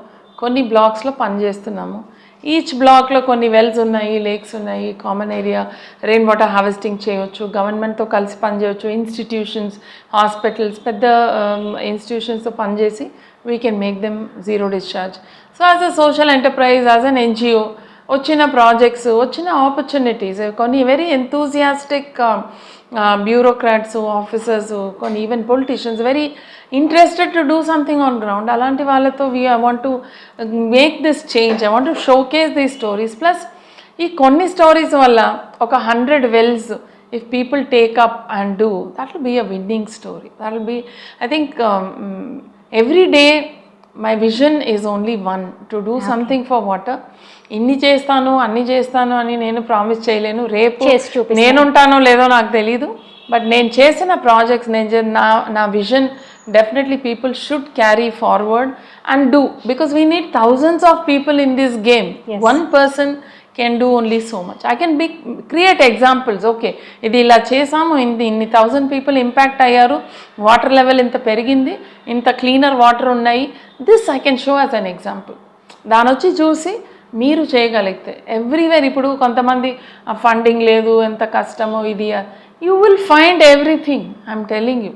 కొన్ని బ్లాక్స్లో పనిచేస్తున్నాము. ఈచ్ బ్లాక్లో కొన్ని వెల్స్ ఉన్నాయి, లేక్స్ ఉన్నాయి, common area, rain water harvesting చేయవచ్చు, గవర్నమెంట్తో కలిసి పనిచేయవచ్చు, ఇన్స్టిట్యూషన్స్, హాస్పిటల్స్, పెద్ద ఇన్స్టిట్యూషన్స్తో పనిచేసి we can make them zero discharge. So as a social enterprise, as an NGO వచ్చిన ప్రాజెక్ట్స్, వచ్చిన ఆపర్చునిటీస్, కొన్ని వెరీ ఎంతూజియాస్టిక్ బ్యూరోక్రాట్స్, ఆఫీసర్స్, కొన్ని even politicians very interested to do something on ground. అలాంటి వాళ్ళతో I want to make this change, I want to showcase these stories. Plus ఈ కొన్ని stories వల్ల ఒక 100 wells if people take up and do, that will be a winning story. That will be, I think every day my vision is only one, to do something for water. ఇన్ని చేస్తాను అన్ని చేస్తాను అని నేను promise చేయలేను. రేపు నేనుంటానో లేదో నాకు తెలీదు. బట్ నేను చేసిన ప్రాజెక్ట్స్, నా vision definitely people should carry forward and do, because we need thousands of people in this game. One person can do only so much. I can create examples. Okay, ఇది ఇలా చేసాము, ఇన్ని 1000 people impact అయ్యారు, water level ఇంత పెరిగింది, ఇంత cleaner water ఉన్నాయి, this I can show as an example. దాని వచ్చి చూసి మీరు చేయగలిగితే ఎవ్రీవేర్. ఇప్పుడు కొంతమంది ఫండింగ్ లేదు, ఎంత కష్టమో ఇది, you will find everything. I'm telling you.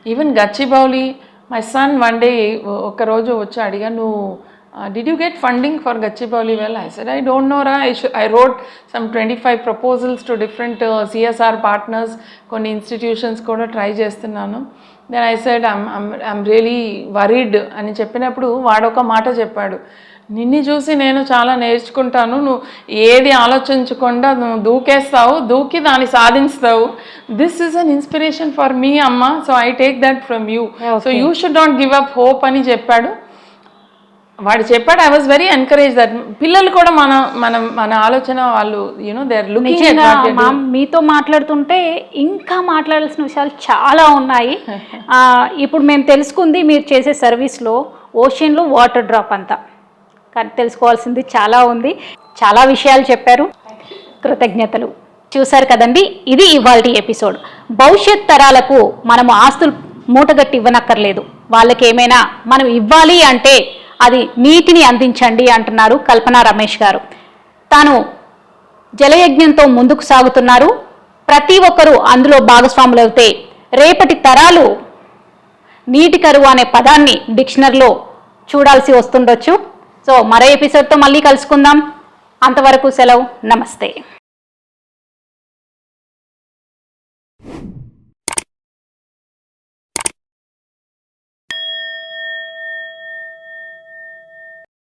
Even Gachibowli, my son one day ఒకరోజు వచ్చి అడిగా, నువ్వు did you get funding for Gachibowli well? I said, I don't know ra. I wrote some 25 proposals to different CSR partners, కొన్ని institutions కూడా try చేస్తున్నాను. Then I said, I'm really worried అని చెప్పినప్పుడు వాడొక మాట చెప్పాడు, నిన్ను చూసి నేను చాలా నేర్చుకుంటాను, నువ్వు ఏది ఆలోచించకుండా నువ్వు దూకేస్తావు, దూకి దాన్ని సాధిస్తావు. This is an inspiration for me అమ్మ, so I take that from you. So you should not give up hope అని చెప్పాడు. వాడు చెప్పాడు. I was very encourage that పిల్లలు కూడా మన ఆలోచన వాళ్ళు దే ఆర్ లుకింగ్. మీతో మాట్లాడుతుంటే ఇంకా మాట్లాడాల్సిన విషయాలు చాలా ఉన్నాయి. ఇప్పుడు మేము తెలుసుకుంది మీరు చేసే సర్వీస్లో ఓషన్లో వాటర్ డ్రాప్ అంతా, కానీ తెలుసుకోవాల్సింది చాలా ఉంది. చాలా విషయాలు చెప్పారు, కృతజ్ఞతలు. చూసారు కదండి, ఇది ఇవాల్టి ఎపిసోడ్. భవిష్యత్ తరాలకు మనము ఆస్తులు మూటగట్టి ఇవ్వనక్కర్లేదు, వాళ్ళకి ఏమైనా మనం ఇవ్వాలి అంటే అది నీటిని అందించండి అంటున్నారు కల్పన రమేష్ గారు. తాను జలయజ్ఞంతో ముందుకు సాగుతున్నారు. ప్రతి ఒక్కరూ అందులో భాగస్వాములు అవుతే రేపటి తరాలు నీటి కరువు అనే పదాన్ని డిక్షనరీలో చూడాల్సి వస్తుండొచ్చు. సో మరో ఎపిసోడ్తో మళ్ళీ కలుసుకుందాం. అంతవరకు సెలవు, నమస్తే.